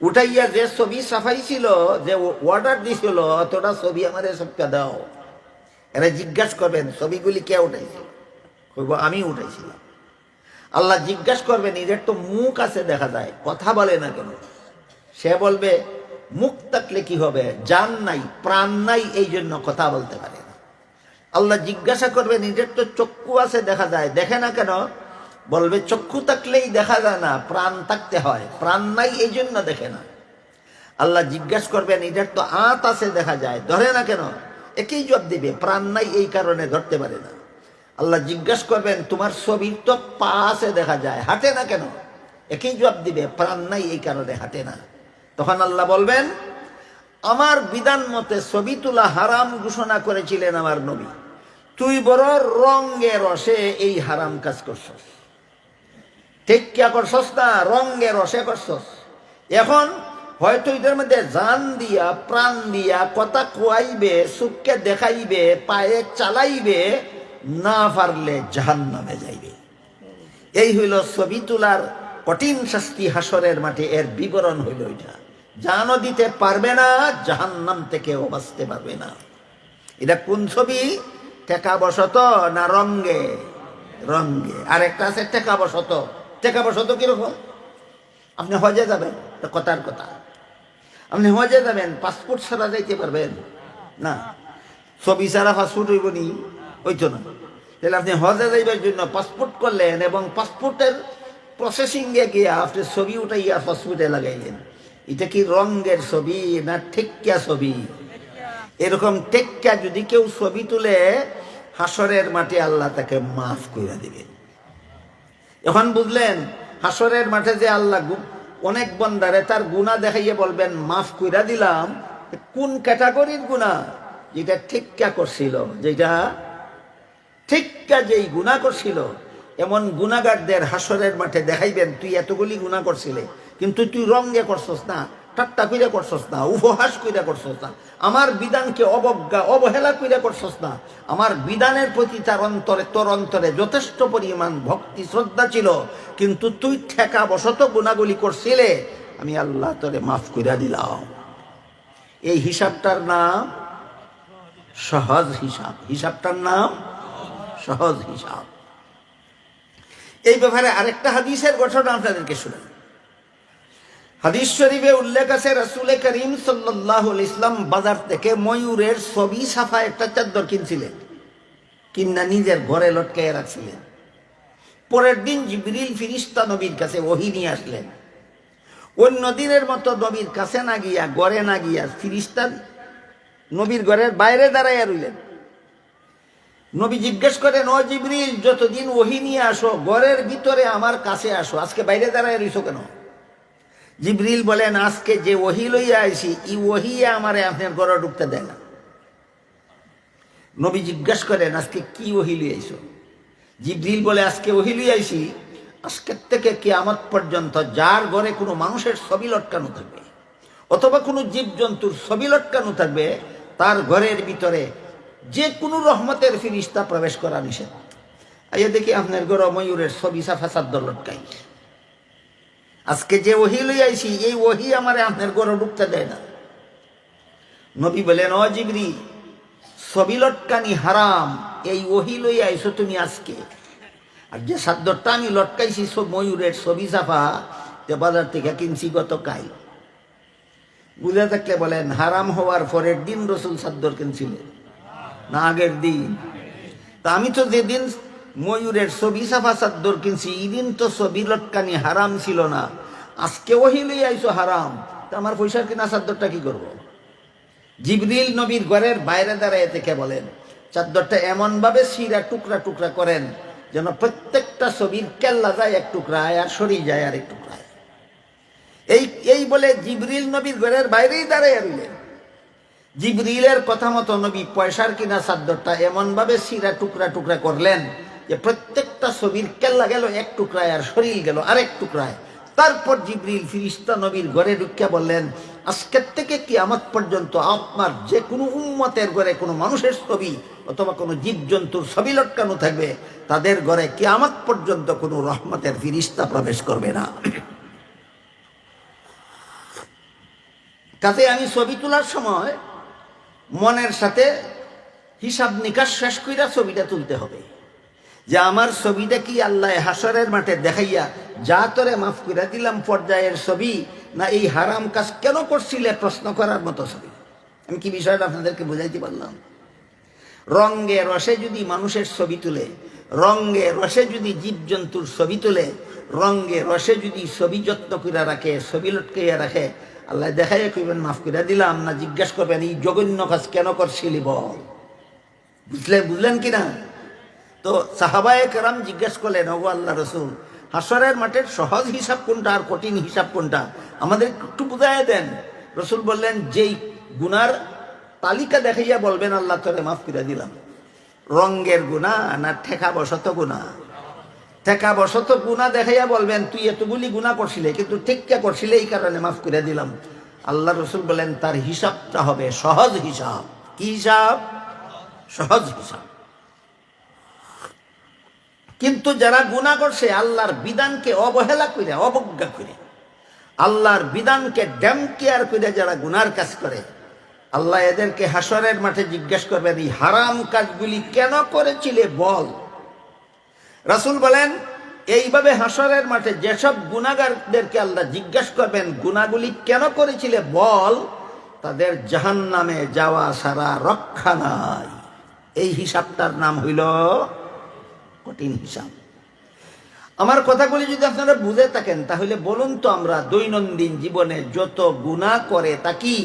উঠাইয়া যে ছবি সাফাই ছিল, যে অর্ডার দিছিল, অতটা ছবি আমাদের সবকে দাও। এরা জিজ্ঞাসা করবেন ছবিগুলি কে উঠাইছিল? কইব আমি উঠাইছিলাম। আল্লাহ জিজ্ঞাসা করবেন, এদের তো মুখ আছে দেখা যায়, কথা বলে না কেন? সে বলবে মুখ থাকলে কি হবে, জান নাই প্রাণ নাই, এই জন্য কথা বলতে পারে না। আল্লাহ জিজ্ঞাসা করবেন, এদের তো চক্ষু আছে দেখা যায়, দেখে না কেন? বলবে চক্ষু থাকলেই দেখা যায় না, প্রাণ থাকতে হয়, প্রাণ নাই এই জন্য দেখে না। আল্লাহ জিজ্ঞাসা করবেন, এদের তো আঁত আছে দেখা যায়, ধরে না কেন? একই জবাব দিবে, প্রাণ নাই এই কারণে ধরতে পারে না। আল্লাহ জিজ্ঞাসা করবেন, তোমার ছবির তো পা আছে দেখা যায়, হাঁটে না কেন? একই জবাব দিবে, প্রাণ নাই এই কারণে হাঁটে না। তখন আল্লাহ বলবেন, আমার বিধান মতে ছবি তোলা হারাম ঘোষণা করেছিলেন আমার নবী, তুই বড় রঙে রসে এই হারাম কাজ করছস। ঠিক কিয়া করছস না, রঙে রসে করছস। এখন হয়তো এটার মধ্যে জান দিয়া প্রাণ দিয়া কথা কোয়াইবে, সুখকে দেখাইবে, পায়ে চালাইবে, না পারলে জাহান্নামে যাইবে। এই হইল ছবি তোলার কঠিন শাস্তি হাসরের মাঠে। এর বিবরণ হইল এটা, জানও দিতে পারবে না, জাহান্নাম থেকেও বাঁচতে পারবে না। এটা কোন ছবি? টেকা বসত না রঙ্গে? রঙ্গে। আর একটা আছে টেকা বসত। টেকা বসত কিরকম? আপনি হজে যাবেন, কথার কথা, আপনি হজে যাবেন, পাসপোর্ট ছাড়া যাইতে পারবেন না। ছবি ছাড়া পাসপোর্ট হইব নি? হইতো না। তাহলে আপনি হজে যাইবার জন্য পাসপোর্ট করলেন, এবং পাসপোর্টের প্রসেসিংয়ে গিয়ে আপনি ছবি উঠাইয়া পাসপোর্টে লাগাইলেন। এটা কি রঙের ছবি না টেক্কা ছবি? এরকম টেক্কা যদি কেউ ছবি তুলে, হাসরের মাঠে আল্লাহ তাকে মাফ করে দিবেন। এখন বুঝলেন, হাসরের মাঠে যে আল্লাহ অনেক বন্দারে তার গুনাহ দেখাইয়ে বলবেন মাফ কইরা দিলাম। কোন ক্যাটাগরির গুনাহ? যেটা টেক্কা করছিল, যেটা টেক্কা যেই গুনাহ করছিল, এমন গুনাহগারদের হাসরের মাঠে দেখাইবেন, তুই এতগুলি গুনাহ করছিলে, কিন্তু তুই রঙে করছস না, ঠাট্টা কইরা করছস না, উপহাস কইরা করছস না, আমার বিধানকে অবজ্ঞা অবহেলা কইরা করছস না, আমার বিধানের প্রতি তোর অন্তরে যথেষ্ট পরিমাণ ভক্তি শ্রদ্ধা ছিল, কিন্তু তুই ঠেকা বশত গুনাহগুলি করছিলে, আমি আল্লাহ তোরে মাফ কইরা দিলাম। এই হিসাবটার নাম সহজ হিসাব। হিসাবটার নাম সহজ হিসাব। এই ব্যাপারে আরেকটা হাদিসের ঘটনা আপনাদেরকে শুনেন। হাদিস শরীফে উল্লেখ আছে, রাসূল করিম সাল্লাল্লাহু আলাইহি ওয়াসাল্লাম বাজার থেকে ময়ূরের ছবি ছাপা একটা চাদর কিনছিলেন, কিনা নিজের ঘরে লটকাইয়া রাখছিলেন। পরের দিন জিবরিল ফেরেশতা নবীর কাছে ওহী নিয়ে আসলেন। অন্য দিনের মতো নবীর কাছে না গিয়া, ঘরে না গিয়া, ফেরেশতা নবীর ঘরের বাইরে দাঁড়াইয়া রইলেন। নবী জিজ্ঞেস করেন, ও জিবরিল, যতদিন ওহী নিয়ে আসো, ঘরের ভিতরে আমার কাছে আসো, আজকে বাইরে দাঁড়াইয়া রইছো কেন? জিবরিল বলেন, আজকে যে ওহী লইয়া আইছি, এই ওহী আমারে আপনার ঘরে ঢুকতে দেয় না। নবী জিজ্ঞেস করেন, আজকে কি ওহী লইয়া আইছো? জিবরিল বলে, আজকে ওহী লইয়া আইছি, আজকের থেকে কিয়ামত পর্যন্ত যার ঘরে কোনো মানুষের ছবি লটকানো থাকবে, অথবা কোনো জীবজন্তুর ছবি লটকানো থাকবে, তার ঘরের ভিতরে যে কোনো রহমতের ফেরেশতা প্রবেশ করা নিষেধ। আইয়া দেখি আপনার ঘরে ময়ূরের ছবি ছাপা চাদর লটকাই। আজকে যে ওহী লই আইছি, এই ওহী আমারে আপনার ঘরে ঢুকতে দেয় না। নবী বলেন, ও জিবরিল, ছবি লটকানি হারাম, এই ওহী লই আইছো তুমি আজকে। আর যে চাদরটা আমি লটকাইছি সব ময়ূরের ছবি ছাপা, যে বাজার থেকে কিনছি গতকাল। বুঝে থাকলে বলেন, হারাম হওয়ার পরের দিন রাসূল চাদর কিনছিলেন না আগের দিন? তা আমি তো যেদিন ময়ূরের ছবি ছাপা চাদর কিনছি, এই দিন তো ছবি লটকানি হারাম ছিল না। আজকে ওহী লই আইছো হারাম, তা আমার পয়সার কিনা চাদরটা কি করব? জিবরিল নবীর ঘরের বাইরে দাঁড়ায় থেকে বলেন, চাদরটা এমন ভাবে ছিঁড়া টুকরা টুকরা করেন যেন প্রত্যেকটা ছবির কেল্লা যায় এক টুকরায়, আর সরি যায় আর এক টুকরায়। এই বলে জিবরিল নবীর ঘরের বাইরেই দাঁড়ায় রইলেন। জিবরিলের কথা মতো নবী পয়সার কিনা চাদরটা এমন ভাবে সিরা টুকরা টুকরা করলেন যে প্রত্যেকটা ছবির কেল্লা গেল এক টুকরায় আর শরীর গেল আরেক টুকরায়। তারপর জিবরিল ফিরিস্তা নবীর ঘরে ঢুকিয়া বললেন, আজকের থেকে কিয়ামত পর্যন্ত আপনার যে কোনো উম্মতের ঘরে কোনো মানুষের ছবি অথবা কোনো জীবজন্তুর ছবি লটকানো থাকবে, তাদের ঘরে কিয়ামত পর্যন্ত কোনো রহমতের ফিরিস্তা প্রবেশ করবে না। কাজে আমি ছবি তোলার সময় মনের সাথে হিসাব নিকাশ শেষ কইরা ছবিটা তুলতে হবে, যে আমার ছবিটা কি আল্লাহ হাসরের মাঠে দেখাইয়া যা তোরে মাফ করে দিলাম পর্যায়ের ছবি, না এই হারাম কাজ কেন করছিলে প্রশ্ন করার মতো ছবি। আমি কি বিষয়টা আপনাদেরকে বুঝাইতে পারলাম? রঙ্গে রসে যদি মানুষের ছবি তুলে, রঙ্গে রসে যদি জীবজন্তুর ছবি তুলে, রঙ্গে রসে যদি ছবি যত্ন করে রাখে, ছবি লটকাইয়া রাখে, আল্লাহ দেখাইয়া কইবেন মাফ করে দিলাম, না জিজ্ঞাসা করবেন এই জঘন্য কাজ কেন করছিলি বল। বুঝলেন কিনা? তো সাহাবায়ে কেরাম জিজ্ঞেস করলেন, ওগো আল্লাহ রসুল, হাসরের মাঠের সহজ হিসাব কোনটা আর কঠিন হিসাব কোনটা, আমাদের একটু বুঝাইয়া দেন। রসুল বললেন, যেই গুনার তালিকা দেখাইয়া বলবেন আল্লাহ তোরে মাফ করে দিলাম, রঙ্গের গুণা না ঠেকা বসত গুণা? ঠেকা বসত গুণা দেখাইয়া বলবেন তুই এতগুলি গুণা করছিলে কিন্তু ঠেক্কা করছিলে এই কারণে মাফ করে দিলাম। আল্লাহ রসুল বলেন তার হিসাবটা হবে সহজ হিসাব। কি হিসাব? সহজ হিসাব। কিন্তু যারা গুনাহ করছে আল্লাহর বিধানকে অবহেলা করে, অবজ্ঞা করে, আল্লাহর বিধানকে ড্যাম কেয়ার করে যারা গুনার কাজ করে, আল্লাহ এদেরকে হাসরের মাঠে জিজ্ঞাসা করবেন এই হারাম কাজগুলি কেন করেছিলে বল। রাসূল বলেন এইভাবে হাসরের মাঠে যেসব গুনাহগারদেরকে আল্লাহ জিজ্ঞাসা করবেন গুনাহগুলি কেন করেছিলে বল, তাদের জাহান্নামে যাওয়া ছাড়া রক্ষা নাই। এই হিসাবটার নাম হইল কঠিন হিসাব। আমার কথাগুলি যদি আপনারা বুঝে থাকেন তাহলে বলুন তো, আমরা দৈনন্দিন জীবনে যত গুনাহ করে তা কি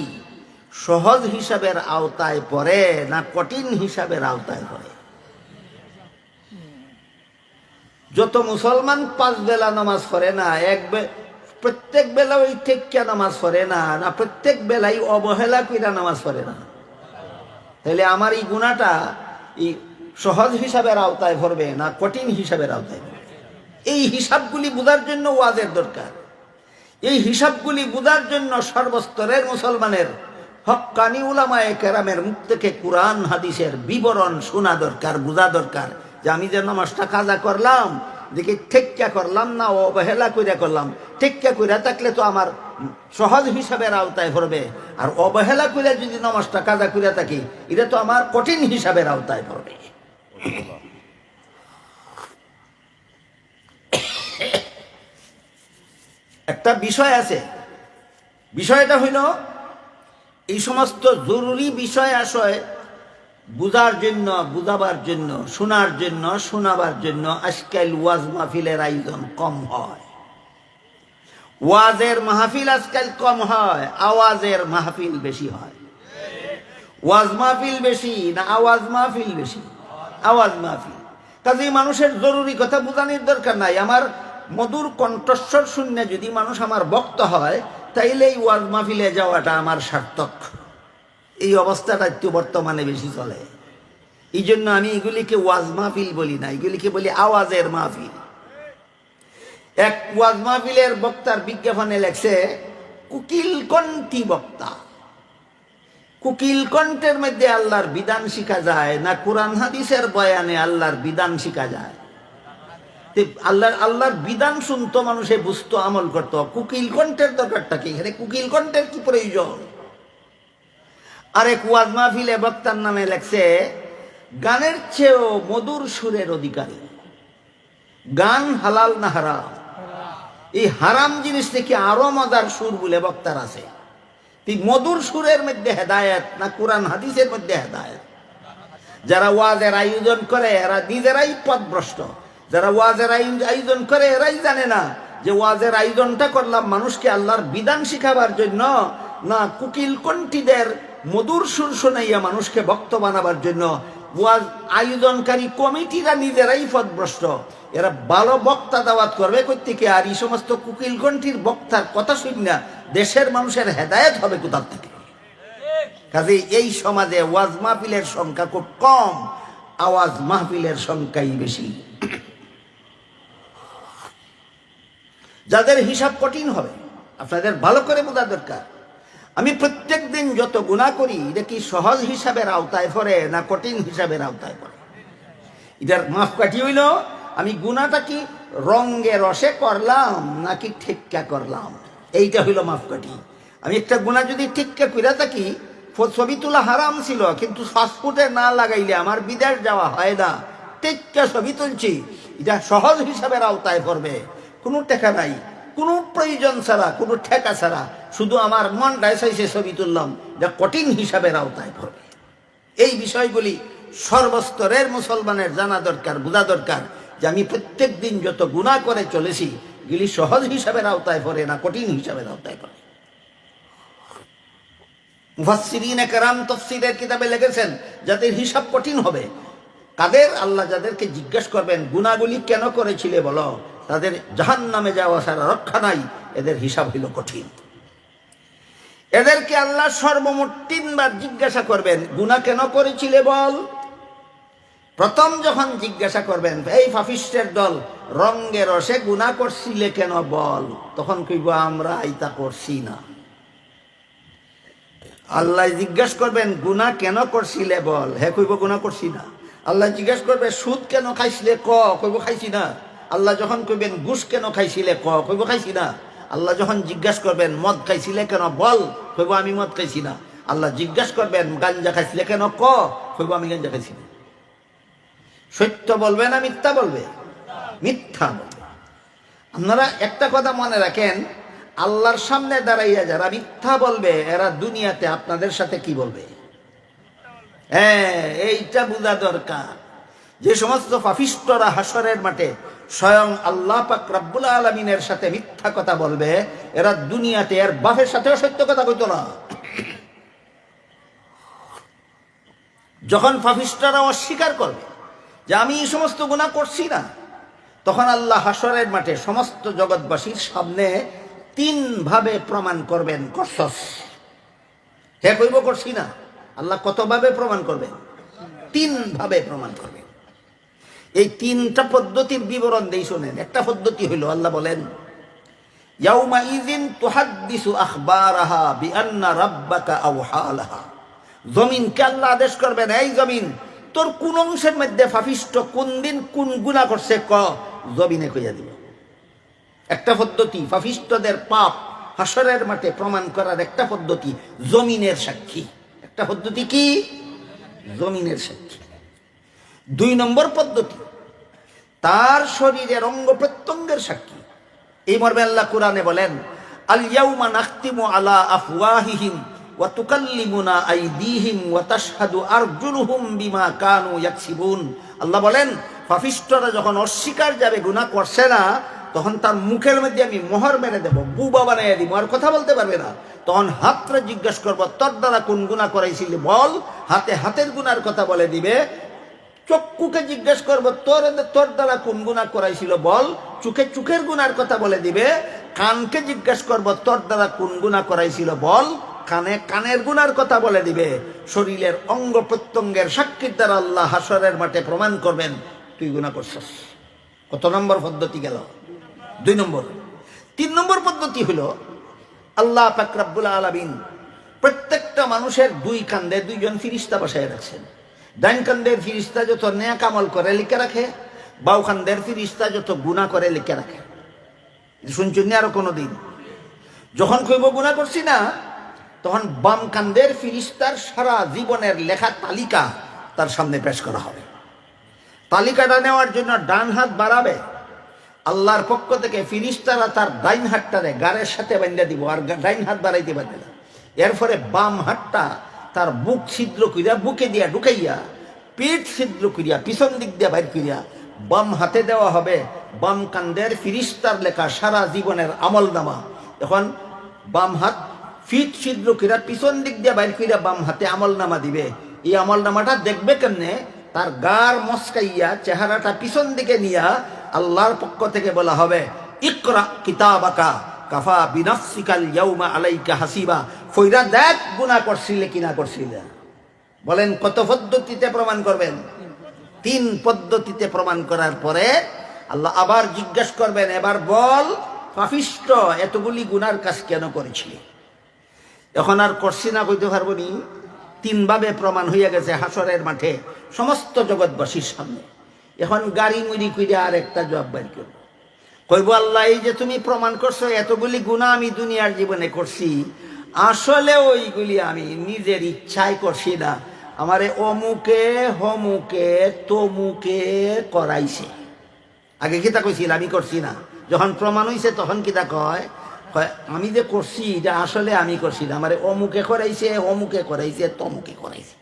সহজ হিসাবের আওতায় পড়ে না কঠিন হিসাবের আওতায় পড়ে? যত মুসলমান 5 বেলা নামাজ পড়ে না, প্রত্যেক বেলা ওই ঠেক্কা নামাজ পড়ে না, না প্রত্যেক বেলাই অবহেলা কইরা নামাজ পড়ে না, তাহলে আমার এই গুনাহটা এই সহজ হিসাবের আওতায় পড়বে না কঠিন হিসাবের আওতায় পড়বে? এই হিসাবগুলি বোঝার জন্য ওয়াজের দরকার। এই হিসাবগুলি বোঝার জন্য সর্বস্তরের মুসলমানের হক্কানি উলামায়ে কেরামের মুখ থেকে কুরআন হাদিসের বিবরণ শোনা দরকার, বোঝা দরকার, যে আমি যে নামাজটা কাজা করলাম দেখি ঠেক্কা করলাম না অবহেলা কইরা করলাম। ঠেক্কা কইরা থাকলে তো আমার সহজ হিসাবের আওতায় পড়বে, আর অবহেলা কইরা যদি নামাজটা কাজা কইরা থাকি এটা তো আমার কঠিন হিসাবের আওতায় পড়বে। একটা বিষয় আছে, বিষয়টা হইল এই সমস্ত জরুরি বিষয় আশয় বুঝার জন্য, বুঝাবার জন্য, শোনার জন্য, শোনাবার জন্য আজকাল ওয়াজ মাহফিলের আয়োজন কম হয়। ওয়াজের মাহফিল আজকাল কম হয়, আওয়াজের মাহফিল বেশি হয়। ওয়াজ মাহফিল বেশি না আওয়াজ মাহফিল বেশি? আওয়াজ মাহফিল। কাজেই মানুষের জরুরি কথা বোঝানোর দরকার নাই। আমার মধুর কণ্ঠস্বর শুনে যদি মানুষ আমার ভক্ত হয় তাইলে এই ওয়াজ মাহফিলে যাওয়াটা আমার সার্থক। এই অবস্থাটা একটু বর্তমানে বেশি চলে, এই জন্য আমি এগুলিকে ওয়াজ মাহফিল বলি না, এগুলিকে বলি আওয়াজের মাহফিল। এক ওয়াজ মাহফিলের বক্তার বিজ্ঞাপনে লেখছে কুকিল কণ্ঠী বক্তা। কুকিল কণ্ঠের মধ্যে আল্লাহর বিধান শিখা যায় না কোরআন হাদিসের বয়ানে আল্লাহর বিধান শিখা যায়? আল্লাহর বিধান শুনতো, মানুষে বুঝতো, আমল করতো। কুকিল কণ্ঠের দরকারটা কি? এখানে কুকিল কণ্ঠের কি প্রয়োজন? আরেক ওয়াজ মাহফিলে বক্তার নামে লেখছে গানের চেয়েও মধুর সুরের অধিকারী। গান হালাল না হারাম? এই হারাম জিনিস থেকে আরো মজার সুর বলে বক্তার আছে। মধুর সুরের মধ্যে হেদায়েত না কোরআন হাদিসের মধ্যে হেদায়েত? যারা ওয়াজের আয়োজন করে এরা নিজেরাই পথভ্রষ্ট। যারা ওয়াজের আয়োজন করে এরাই জানে না যে ওয়াজের আয়োজনটা করলাম মানুষকে আল্লাহর বিধান শিখাবার জন্য, না কুকিল কণ্ঠীদের মধুর সুর শোনাইয়া মানুষকে ভক্ত বানাবার জন্য। ওয়াজ আয়োজনকারী কমিটিরা নিজেরাই পথভ্রষ্ট। এরা ভালো বক্তা দাওয়াত করবে কোত্থেকে? আর এই সমস্ত কুকিল কণ্ঠীর বক্তার কথা শুনি না দেশের মানুষের হেদায়েত হবে কোথা থেকে? কাজেই এই সমাজে ওয়াজ মাহফিলের সংখ্যা খুব কম, আওয়াজ মাহফিলের সংখ্যাই বেশি। যাদের হিসাব কঠিন হবে, আপনাদের ভালো করে বোঝা দরকার, আমি প্রত্যেক দিন যত গুনাহ করি এটা কি সহজ হিসাবের আওতায় পড়ে না কঠিন হিসাবের আওতায় পড়ে? এটার মাপকাঠি হইল আমি গুনাহটা কি রঙ্গে রসে করলাম নাকি ঠিককা করলাম, এইটা হইল মাপকাঠি। আমি একটা গুনাহ যদি ঠিককা কইরা থাকি, ছবি তোলা হারাম ছিল কিন্তু পাসপোর্টে না লাগাইলে আমার বিদেশ যাওয়া হয় না, ঠিককা ছবি তুলছি, এটা সহজ হিসাবের আওতায় পড়বে। কোনো টাকা নাই, কোনো প্রয়োজন ছাড়া, কোনো ঠেকা ছাড়া, শুধু আমার মনটায় চাইছে ছবি তুললাম, এটা কঠিন হিসাবের আওতায় পড়বে। এই বিষয়গুলি সর্বস্তরের মুসলমানের জানা দরকার, বোঝা দরকার যে আমি প্রত্যেক দিন যত গুনাহ করে চলেছি এগুলি সহজ হিসাবের আওতায় পড়ে না কঠিন হিসাবের আওতায় পড়ে। মুফাসসিরিনে কেরাম তাফসীরের কিতাবে লিখেছেন যাদের হিসাব কঠিন হবে, কাদের আল্লাহ যাদেরকে জিজ্ঞেস করবেন গুনাহগুলি কেন করেছিলে বলো, তাদের জাহান্নামে যাওয়া ছাড়া রক্ষা নাই, এদের হিসাব হইল কঠিন। এদেরকে আল্লাহ সর্বমোট 3 বার জিজ্ঞাসা করবেন গুনাহ কেন করেছিলে বল। প্রথম যখন জিজ্ঞাসা করবেন এই পাপিষ্টের দল রঙ্গে রসে গুনাহ করছিলে কেন বল, তখন কইব আমরা আইতা করছি না। আল্লাহ জিজ্ঞাসা করবেন গুনাহ কেন করছিলে বল, হ্যাঁ কইব গুনাহ করছি না। আল্লাহ জিজ্ঞাসা করবে সুদ কেন খাইছিলে, কইব খাইছি না। আল্লাহ যখন কইবেন ঘুষ কেন খাইছিলে, কইব খাইছি না। আল্লাহ যখন জিজ্ঞাসা করবেন মদ খাইছিলে কেন বল, কইব আমি মদ খাইছি না। আল্লাহ জিজ্ঞাসা করবেন গাঞ্জা খাইছিলে কেন, কইব আমি গাঞ্জা খাইছি না। সত্য বলবে না মিথ্যা বলবে? মিথ্যা বলবে। আপনারা একটা কথা মনে রাখেন, আল্লাহর সামনে দাঁড়াইয়া যারা মিথ্যা বলবে এরা দুনিয়াতে আপনাদের সাথে কি বলবে? হ্যাঁ, এইটা বোঝা দরকার। যে সমস্ত পাপিষ্ঠরা হাসরের মাঠে স্বয়ং আল্লাহ পাক রব্বুল আলামিনের সাথে মিথ্যা কথা বলবে, এরা দুনিয়াতে এর বাপের সাথেও সত্য কথা কইতো না। যখন পাপিষ্ঠরা অস্বীকার করবে যে আমি এই সমস্ত গুনাহ করছি না, তখন আল্লাহ হাসরের মাঠে সমস্ত জগৎবাসীর সামনে 3 ভাবে প্রমাণ করবেন করছস। হে কইব করছি না। আল্লাহ কত ভাবে প্রমাণ করবেন? 3 ভাবে প্রমাণ করবেন। এই 3টা পদ্ধতির বিবরণ দেই শুনেন। একটা পদ্ধতি হইল আল্লাহ বলেন ইয়াউমা ইযিন তুহাদ্দিসু আখবারাহা বিআন্না রাব্বাকা আওহা লাহা। জমিনকে আল্লাহ আদেশ করবেন, এই জমিন তোর কোন অংশের মধ্যে পাপিষ্ঠ কোন দিন কোন গুনাহ করছে জমিনে কইয়া দিব। একটা পদ্ধতি পাপিষ্ঠদের পাপ হাসরের মাঠে প্রমাণ করার একটা পদ্ধতি জমিনের সাক্ষী। একটা পদ্ধতি কি? জমিনের সাক্ষী। 2 নম্বর পদ্ধতি তার শরীরের অঙ্গ প্রত্যঙ্গের সাক্ষী। এই মর্মে আল্লাহ কোরআনে বলেন আল ইয়াউমা নাখতিমু আলা আফওয়াহিহিম ওয়া তুকাল্লিমুনা আইদিহিম ওয়া তাশহাদু আরজুলুহুম বিমা কানু ইয়াকসিবুন। আল্লাহ বলেন পাপিষ্ঠরা যখন অস্বীকার যাবে গুনাহ করছে না, তখন তার মুখের মধ্যে আমি মোহর মেরে দেব, বুবা বানাইয়া দিব, আর কথা বলতে পারবে না। তখন হাতরে জিজ্ঞেস করবো তোর দ্বারা কোন গুনাহ করাইছিলি বল, হাতে হাতের গুনার কথা বলে দিবে। চক্ষুকে জিজ্ঞেস করবো তোর দ্বারা কোন গুনাহ করাইছিল বল, চোখে চোখের গুনার কথা বলে দিবে। কানকে জিজ্ঞেস করবো তোর দ্বারা কোন গুনাহ করাইছিল বল, কানে কানের গুনার কথা বলে দিবে। শরীরের অঙ্গ প্রত্যঙ্গের সাক্ষীর দ্বারা আল্লাহ হাসরের মাঠে প্রমাণ করবেন তুই গুনাহ করছস। কত নম্বর পদ্ধতি গেল? 2 নম্বর। 3 নম্বর পদ্ধতি হলো আল্লাহ পাক রব্বুল আলামিন প্রত্যেকটা মানুষের 2 কান্দে 2 জন ফেরেশতা বসায় রাখছেন। ডান কান্দের ফেরেশতা যত নেক আমল করে লিখে রাখে, বাম কান্দের ফেরেশতা যত গুনাহ করে লিখে রাখে। শুনছেন না? আরো কোনদিন যখন কইব গুনাহ করছি না, তখন বাম কান্দের ফেরেশতার সারা জীবনের লেখা তালিকা তার সামনে পেশ করা হবে। তালিকাটা নেওয়ার জন্য ডান হাত বাড়াবে, আল্লাহর পক্ষ থেকে ফেরেশতারা তার ডাইন হাতটারে গারের সাথে বাঁধা দিব, আর ডাইন হাত বাড়াইতে পারবে না। এরপরে বাম হাতটা তার বুক ছিদ্র করিয়া বুকে দিয়া ঢুকাইয়া পেট ছিদ্র করিয়া পিছন দিক দিয়া বাইর করিয়া বাম হাতে দেওয়া হবে বাম কান্দের ফেরেশতার লেখা সারা জীবনের আমলনামা। এখন বাম হাত ফিট ছিদ্র করিয়া পিছন দিক দিয়া বাইর করিয়া বাম হাতে আমলনামা দিবে। এই আমলনামাটা দেখবে কেমনে? তার গার মস্কাইয়া চেহারাটা পিছন দিকে নিয়া আল্লাহর পক্ষ থেকে বলা হবে ইকরা কিতাবাকা কাফা বিনাফসিকাল ইয়াউমা আলাইকা হাসিবা ফইরা দেখ গুনাহ করছিলে কিনা করছিলে। বলেন কত পদ্ধতিতে প্রমাণ করবেন? 3 পদ্ধতিতে প্রমাণ করার পরে আল্লাহ আবার জিজ্ঞাসা করবেন, এবার বল পাপিষ্ঠ এতগুলি গুনার কাজ কেন করেছিলি? এখন আর করছি না কইতে পারবো নি। 3 ভাবে প্রমাণ হইয়া গেছে হাসরের মাঠে সমস্ত জগৎবাসীর সামনে। এখন গাড়ি মুড়ি কইরা আর একটা জবাব বের করব, কইব আল্লাহ এই যে তুমি প্রমাণ করছো এতগুলি গুনাহ আমি দুনিয়ার জীবনে করছি, আসলে ওইগুলি আমি নিজের ইচ্ছায় করছি না, আমারে অমুকে হমুকে তমুকে করাইছে। আগে কিতা কইছিল আমি করছি না, যখন প্রমাণ হইছে তখন কিতা কয়, আমি যে করছি এটা আসলে আমি করছি না, আমারে অমুকে করাইছে অমুকে করাইছে তমুকে করাইছে।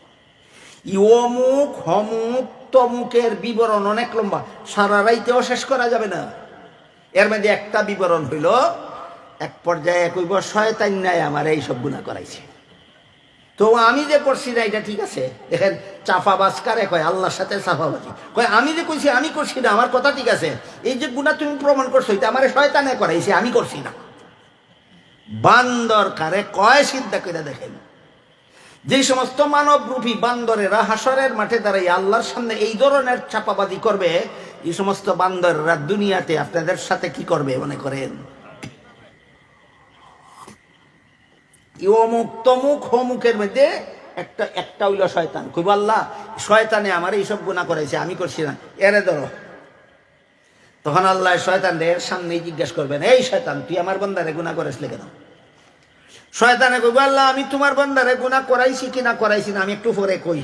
ই অমুক হমুক তমুকের বিবরণ অনেক লম্বা, সারা রাইতেও শেষ করা যাবে না। এর মধ্যে একটা বিবরণ হইল, এক পর্যায়ে কইব শয়তান নাই আমার এই সব গুনাহ করাইছে। তো আমি যে করছি না এটা ঠিক আছে। দেখেন চাফাবাজ কারে কয়? আল্লাহর সাথে চাফাবাজি কয়। আমি যে কইছি আমি করছি না আমার কথা ঠিক আছে, এই যে গুনাহ তুমি প্রমাণ করছো এটা আমার শয়তানে করাইছে, আমি করছি না। বান্দর কারে কয় চিন্তা করে দেখেন। যে সমস্ত মানবরূপী বান্দরেরা হাসরের মাঠে দাঁড়াই আল্লাহর সামনে এই ধরনের চাপাবাজি করবে, এই সমস্ত বান্দররা দুনিয়াতে আপনাদের সাথে কি করবে মনে করেন? অমুক তমুক হমুকের মধ্যে একটা হইল শয়তান। কইব আল্লাহ শয়তানে আমার এইসব গুনাহ করাইছে, আমি করছি না, এরে ধরো। তখন আল্লাহ শয়তানদের সামনে জিজ্ঞাসা করবেন, এই শয়তান তুই আমার বান্দারে গুনাহ করাইছিলে কেন? শয়তানে কইব আল্লাহ আমি তোমার বান্দারে গুনাহ করাইছি কিনা করাইছি না আমি একটু পরে কই,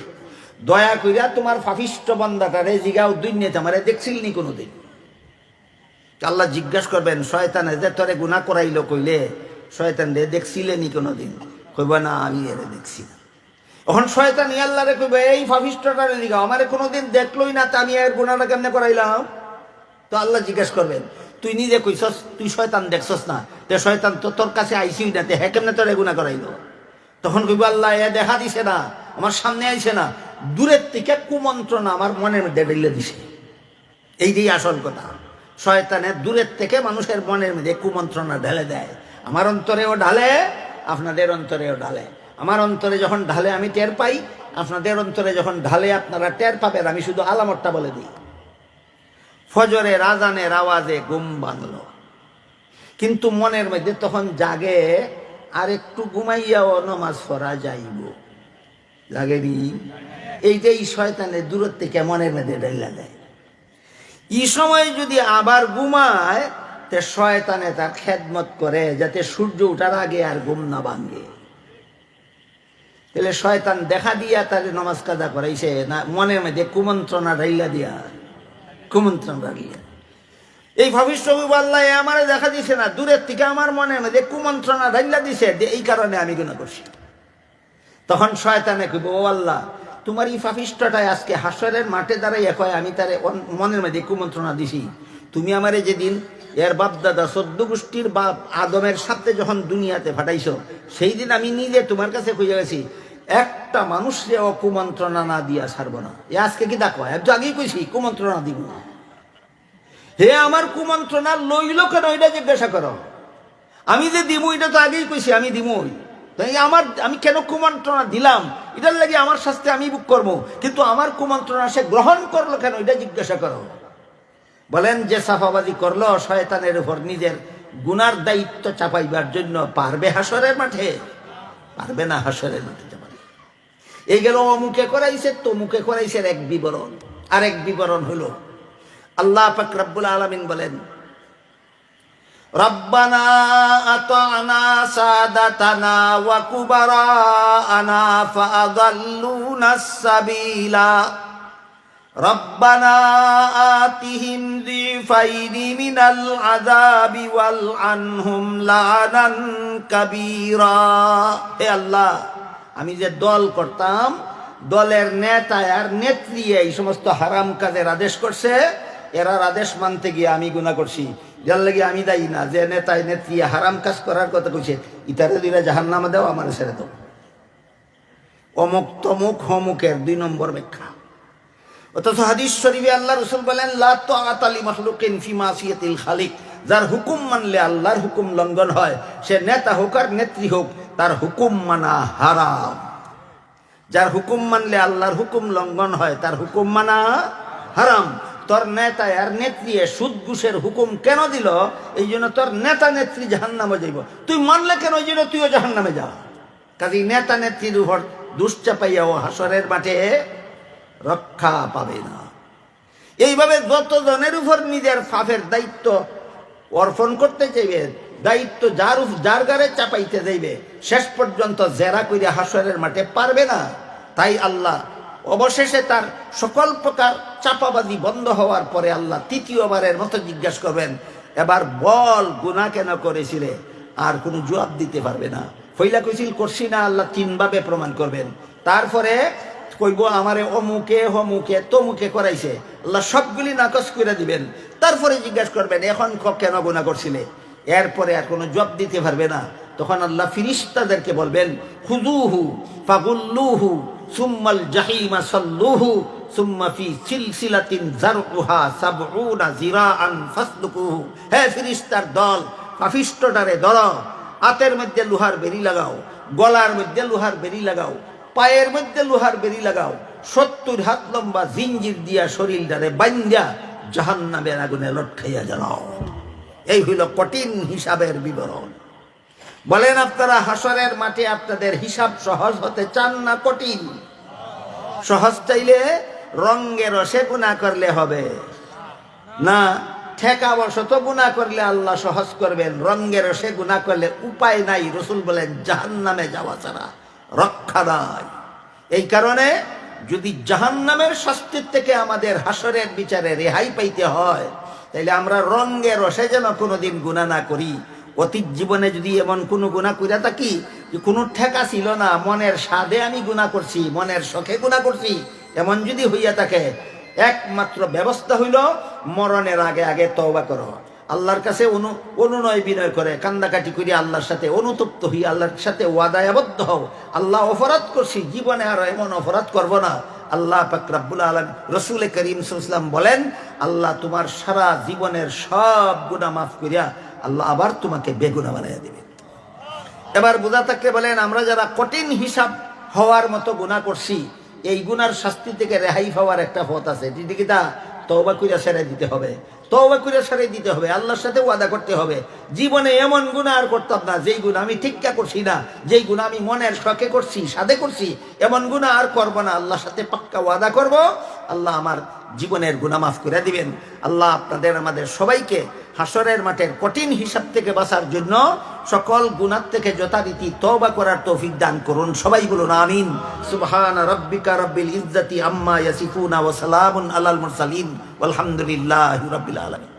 দয়া কইরা তোমার পাপিষ্ঠ বান্দাটারে জিগাও দুনিয়াতে আমারে দেখছিল নি কোনোদিন? আল্লাহ জিজ্ঞাসা করবেন শয়তানে যে তোরে গুনাহ করাইলো কইলে শয়তান রে দেখছিলেনি কোনোদিন? কইব না আমি এরে দেখছি না। এখন শয়তান আল্লাহরে কইব এই পাপিষ্ঠটারে জিগাও আমারে কোনোদিন দেখলোই না, তা আমি এর গুনাহটা কেমনে করাইলাম? তো আল্লাহ জিজ্ঞাসা করবেন তুই নিজে কইছস তুই শয়তান দেখছস না, তে শয়তান তো তোর কাছে আইসিই না, তে হ্যাঁ কেমনে তোরে গুনাহ করাইলো? তখন কইব আল্লাহ এ দেখা দিছে না, আমার সামনে আইছে না, দূরের থেকে কুমন্ত্রণা আমার মনের মধ্যে ঢেলে দিছে। এই যে আসল কথা, শয়তানের দূরের থেকে মানুষের মনের মধ্যে কুমন্ত্রণা ঢেলে দেয়। আমার অন্তরেও ঢালে, আপনাদের অন্তরেও ঢালে। আমার অন্তরে যখন ঢালে আমি টের পাই, আপনাদের অন্তরে যখন ঢালে আপনারা টের পাবেন। আমি শুধু আলামতটা বলে দিই। ফজরের আজানের আওয়াজে ঘুম ভাঙলো, কিন্তু মনের মধ্যে তখন জাগে আর একটু ঘুমাইয়াও নামাজ পড়া যাইব, লাগেনি? এইটাই শয়তানের দূরের থেকে মনের মধ্যে ঢেলে দেয়। এই সময় যদি আবার ঘুমায় তে শয়তানে তার খেদমত করে যাতে সূর্য ওঠার আগে আর ঘুম না ভাঙে। তাহলে শয়তান দেখা দিয়া তার নামাজ কাজা করাইছে না, মনের মধ্যে কুমন্ত্রণা ঢাইলা দিয়া, কুমন্ত্রণা ঢাইলা। এই ভবিষ্যৎ আল্লাহ আমারে দেখা দিছে না, দূরের থেকে আমার মনের মধ্যে কুমন্ত্রণা ঢাইলা দিছে, এই কারণে আমি গুনাহ করছি। তখন শয়তানে কইব ও আল্লাহ তোমার এই পাপিষ্ঠটাই আজকে হাসরের মাঠে দাঁড়াইয়া কয় আমি তার মনের মধ্যে কুমন্ত্রণা দিছি। তুমি আমারে যেদিন এর বাপ দাদা 14 গোষ্ঠীর বাপ আদমের সাথে যখন দুনিয়াতে পাঠাইছো, সেই দিন আমি নিজে তোমার কাছে খুঁজে গেছি একটা মানুষকে কুমন্ত্রণা না দিয়া ছাড়বো না। এ আজকে কি দেখো একটু আগেই কইছি কুমন্ত্রণা দিব না। হে আমার কুমন্ত্রণা লইল কেন এটা জিজ্ঞাসা করো। আমি যে দিব এটা তো আগেই কইছি আমি দিবই, তাই আমি কেন কুমন্ত্রণা দিলাম এটার লাগে আমার শাস্তি আমি বুক করবো, কিন্তু আমার কুমন্ত্রণা সে গ্রহণ করলো কেন এটা জিজ্ঞাসা করো। বলেন যে সাফাবাজি করলো শয়তানের উপর নিজের গুনার দায়িত্ব চাপাইবার জন্য পারবে হাসরের মাঠে? পারবে না হাসরের মাঠে যাবে। এই গেল অমুকে করাইছে তমুকে করাইছে এক বিবরণ। আরেক বিবরণ হলো আল্লাহ পাক রব্বুল আলামিন বলেন রব্বানা আতানা সাদাতানা ওয়া কুবারানা ফাআদাল্লুনাস সাবিলা রব্বানা আতিহিম যিফাইনি মিনাল আযাবি ওয়াল আনহুম লানান কাবীরা। হে আল্লাহ আমি যে দল করতাম, দলের নেতা আর নেত্রী এই সমস্ত হারাম কাজের আদেশ করছে, এরার আদেশ মানতে গিয়ে আমি গুনাহ করছি। যার লাগে আমি দায়ী না, যে নেতায় নেত্রী হারাম কাজ করার কথা কইছে ইতারে দিলে জাহান্নামে দাও, আমার ছেড়ে দাও। অমুক তমুক হমুকের 2 নম্বর ব্যাখ্যা। অথচ হাদিস শরীফে আল্লাহ রাসূল বলেন লা তাআতা লি মাখলুকিন ফি মাসিয়াতিল খালিক। যার হুকুম মানলে আল্লাহর হুকুম লঙ্ঘন হয়, সে নেতা হোক আর নেত্রী হোক, তার হুকুম মানা হারাম। যার হুকুম মানলে আল্লাহর হুকুম লঙ্ঘন হয়, তার হুকুম মানা হারাম। তোর নেতা আর নেত্রী সুদ ঘুষের হুকুম কেন দিল? এই জন্য তোর নেতা নেত্রী জাহান্নামে যাইব, তুই মানলে কেন? এই জন্য তুইও জাহান্নামে যা। কাজে নেতা নেত্রীর উপর দুশ্চাপাইয়া ও হাসরের মাঠে রক্ষা পাবে না। এইভাবে যত জনের উপর নিজের পাপের দায়িত্ব অর্পণ করতে চাইবে, দায়িত্ব যার গারে চাপাইতে যাইবে, শেষ পর্যন্ত জেরা কইরা হাসরের মাঠে পারবে না। তাই আল্লাহ অবশেষে তার সকল প্রকার চাপাবাজি বন্ধ হওয়ার পরে আল্লাহ তৃতীয়বারের মতো জিজ্ঞাসা করবেন, এবার বল গুনাহ কেন করেছিলে? আর কোনো জবাব দিতে পারবে না। ফইলা কইছিল করছি না, আল্লাহ তিনভাবে প্রমাণ করবেন। তারপরে কইব আমারে অমুকে হমুকে তমুকে করাইছে, আল্লাহ সবগুলি নাকচ করে দিবেন। তারপরে জিজ্ঞাসা করবেন এখন কেন গুনাহ করছিলে? এরপরে আর কোনো জবাব দিতে পারবে না। তখন আল্লাহ ফিরিস্তাদেরকে বলবেন, খুযুহু ফাগুল্লুহু সুম্মাল জাহিমা সাল্লুহু সুম্মা ফি সিলসিলাতিন যারউহা সাবউনা জিরাআন ফাসলুকুহু। হে ফিরিস্তার দল, পাপিষ্ঠটারে ধরো, হাতের মধ্যে লোহার বেড়ি লাগাও, গলার মধ্যে লোহার বেড়ি লাগাও, পায়ের মধ্যে লোহার বেড়ি লাগাও, 70 হাত লম্বা জিঞ্জির দিয়া শরীরটারে বাইন্দা জাহান্নামের আগুনে লটকাইয়া জ্বালাও। এই হইল কঠিন হিসাবের বিবরণ। বলেন আপনারা হাসরের মাঠে আপনাদের হিসাব সহজ হতে চান না কঠিন? সহজ চাইলে রঙ্গে রসে গুনাহ করলে হবে না, ঠেকা বশত গুনাহ করলে আল্লাহ সহজ করবেন। রঙ্গে রসে গুনাহ করলে উপায় নাই। রসুল বলেন জাহান্নামে যাওয়া ছাড়া রক্ষা নাই। এই কারণে যদি জাহান্নামের শাস্তির থেকে আমাদের হাসরের বিচারে রেহাই পাইতে হয়, তাইলে আমরা রঙ্গে রসে যেন কোনোদিন গুনাহ না করি। অতীত জীবনে যদি এমন কোনো গুনাহ কইরা থাকি যে কোনো ঠেকা ছিল না, মনের স্বাদে আমি গুনাহ করছি, মনের শখে গুনাহ করছি, এমন যদি হইয়া থাকে, একমাত্র ব্যবস্থা হইল মরণের আগে আগে তওবা করো, আল্লাহর কাছে অনুনয় বিনয় করে কান্দাকাটি করি, আল্লাহর সাথে অনুতপ্ত হই, আল্লাহর সাথে ওয়াদায় আবদ্ধ হও। আল্লাহ অপরাধ করছি, জীবনে আর এমন অপরাধ করব না। আল্লাহ পাক রব্বুল আলামিন, রসুল করিম সাল্লাল্লাহু আলাইহি ওয়াসাল্লাম বলেন, আল্লাহ তোমার সারা জীবনের সব গুনাহ মাফ করিয়া আল্লাহ আবার তোমাকে বেগুনা বানাইয়া দিবে। এবার বোঝা থাকলে বলেন, আমরা যারা কঠিন হিসাব হওয়ার মতো গুনাহ করছি, এই গুনার শাস্তি থেকে রেহাই পাওয়ার একটা পথ আছে। ঠিক তা তওবা কইরা ছেড়ে দিতে হবে, তওবা কইরা ছেড়ে দিতে হবে, আল্লাহর সাথে ওয়াদা করতে হবে, জীবনে এমন গুনাহ আর করতাম না, যেই গুনাহ আমি ঠিকঠাক করছি না, যেই গুনাহ আমি মনের শখে করছি, সাধে করছি, এমন গুনাহ আর করব না। আল্লাহর সাথে পাক্কা ওয়াদা করব, আল্লাহ আমার জীবনের গুনাহ মাফ করে দিবেন। আল্লাহ আপনাদের আমাদের সবাইকে হাসরের মাঠের কঠিন হিসাব থেকে বাঁচার জন্য সকল গুনাহ থেকে যথারীতি তওবা করার তৌফিক দান করুন। সবাই বলুন আমিন। সুবহান রাব্বিকা রাব্বিল ইজ্জাতি আম্মা ইয়াসিফুনা ওয়া সালামুন আলাল মুরসালিন ওয়ালহামদুলিল্লাহি রাব্বিল আলামিন।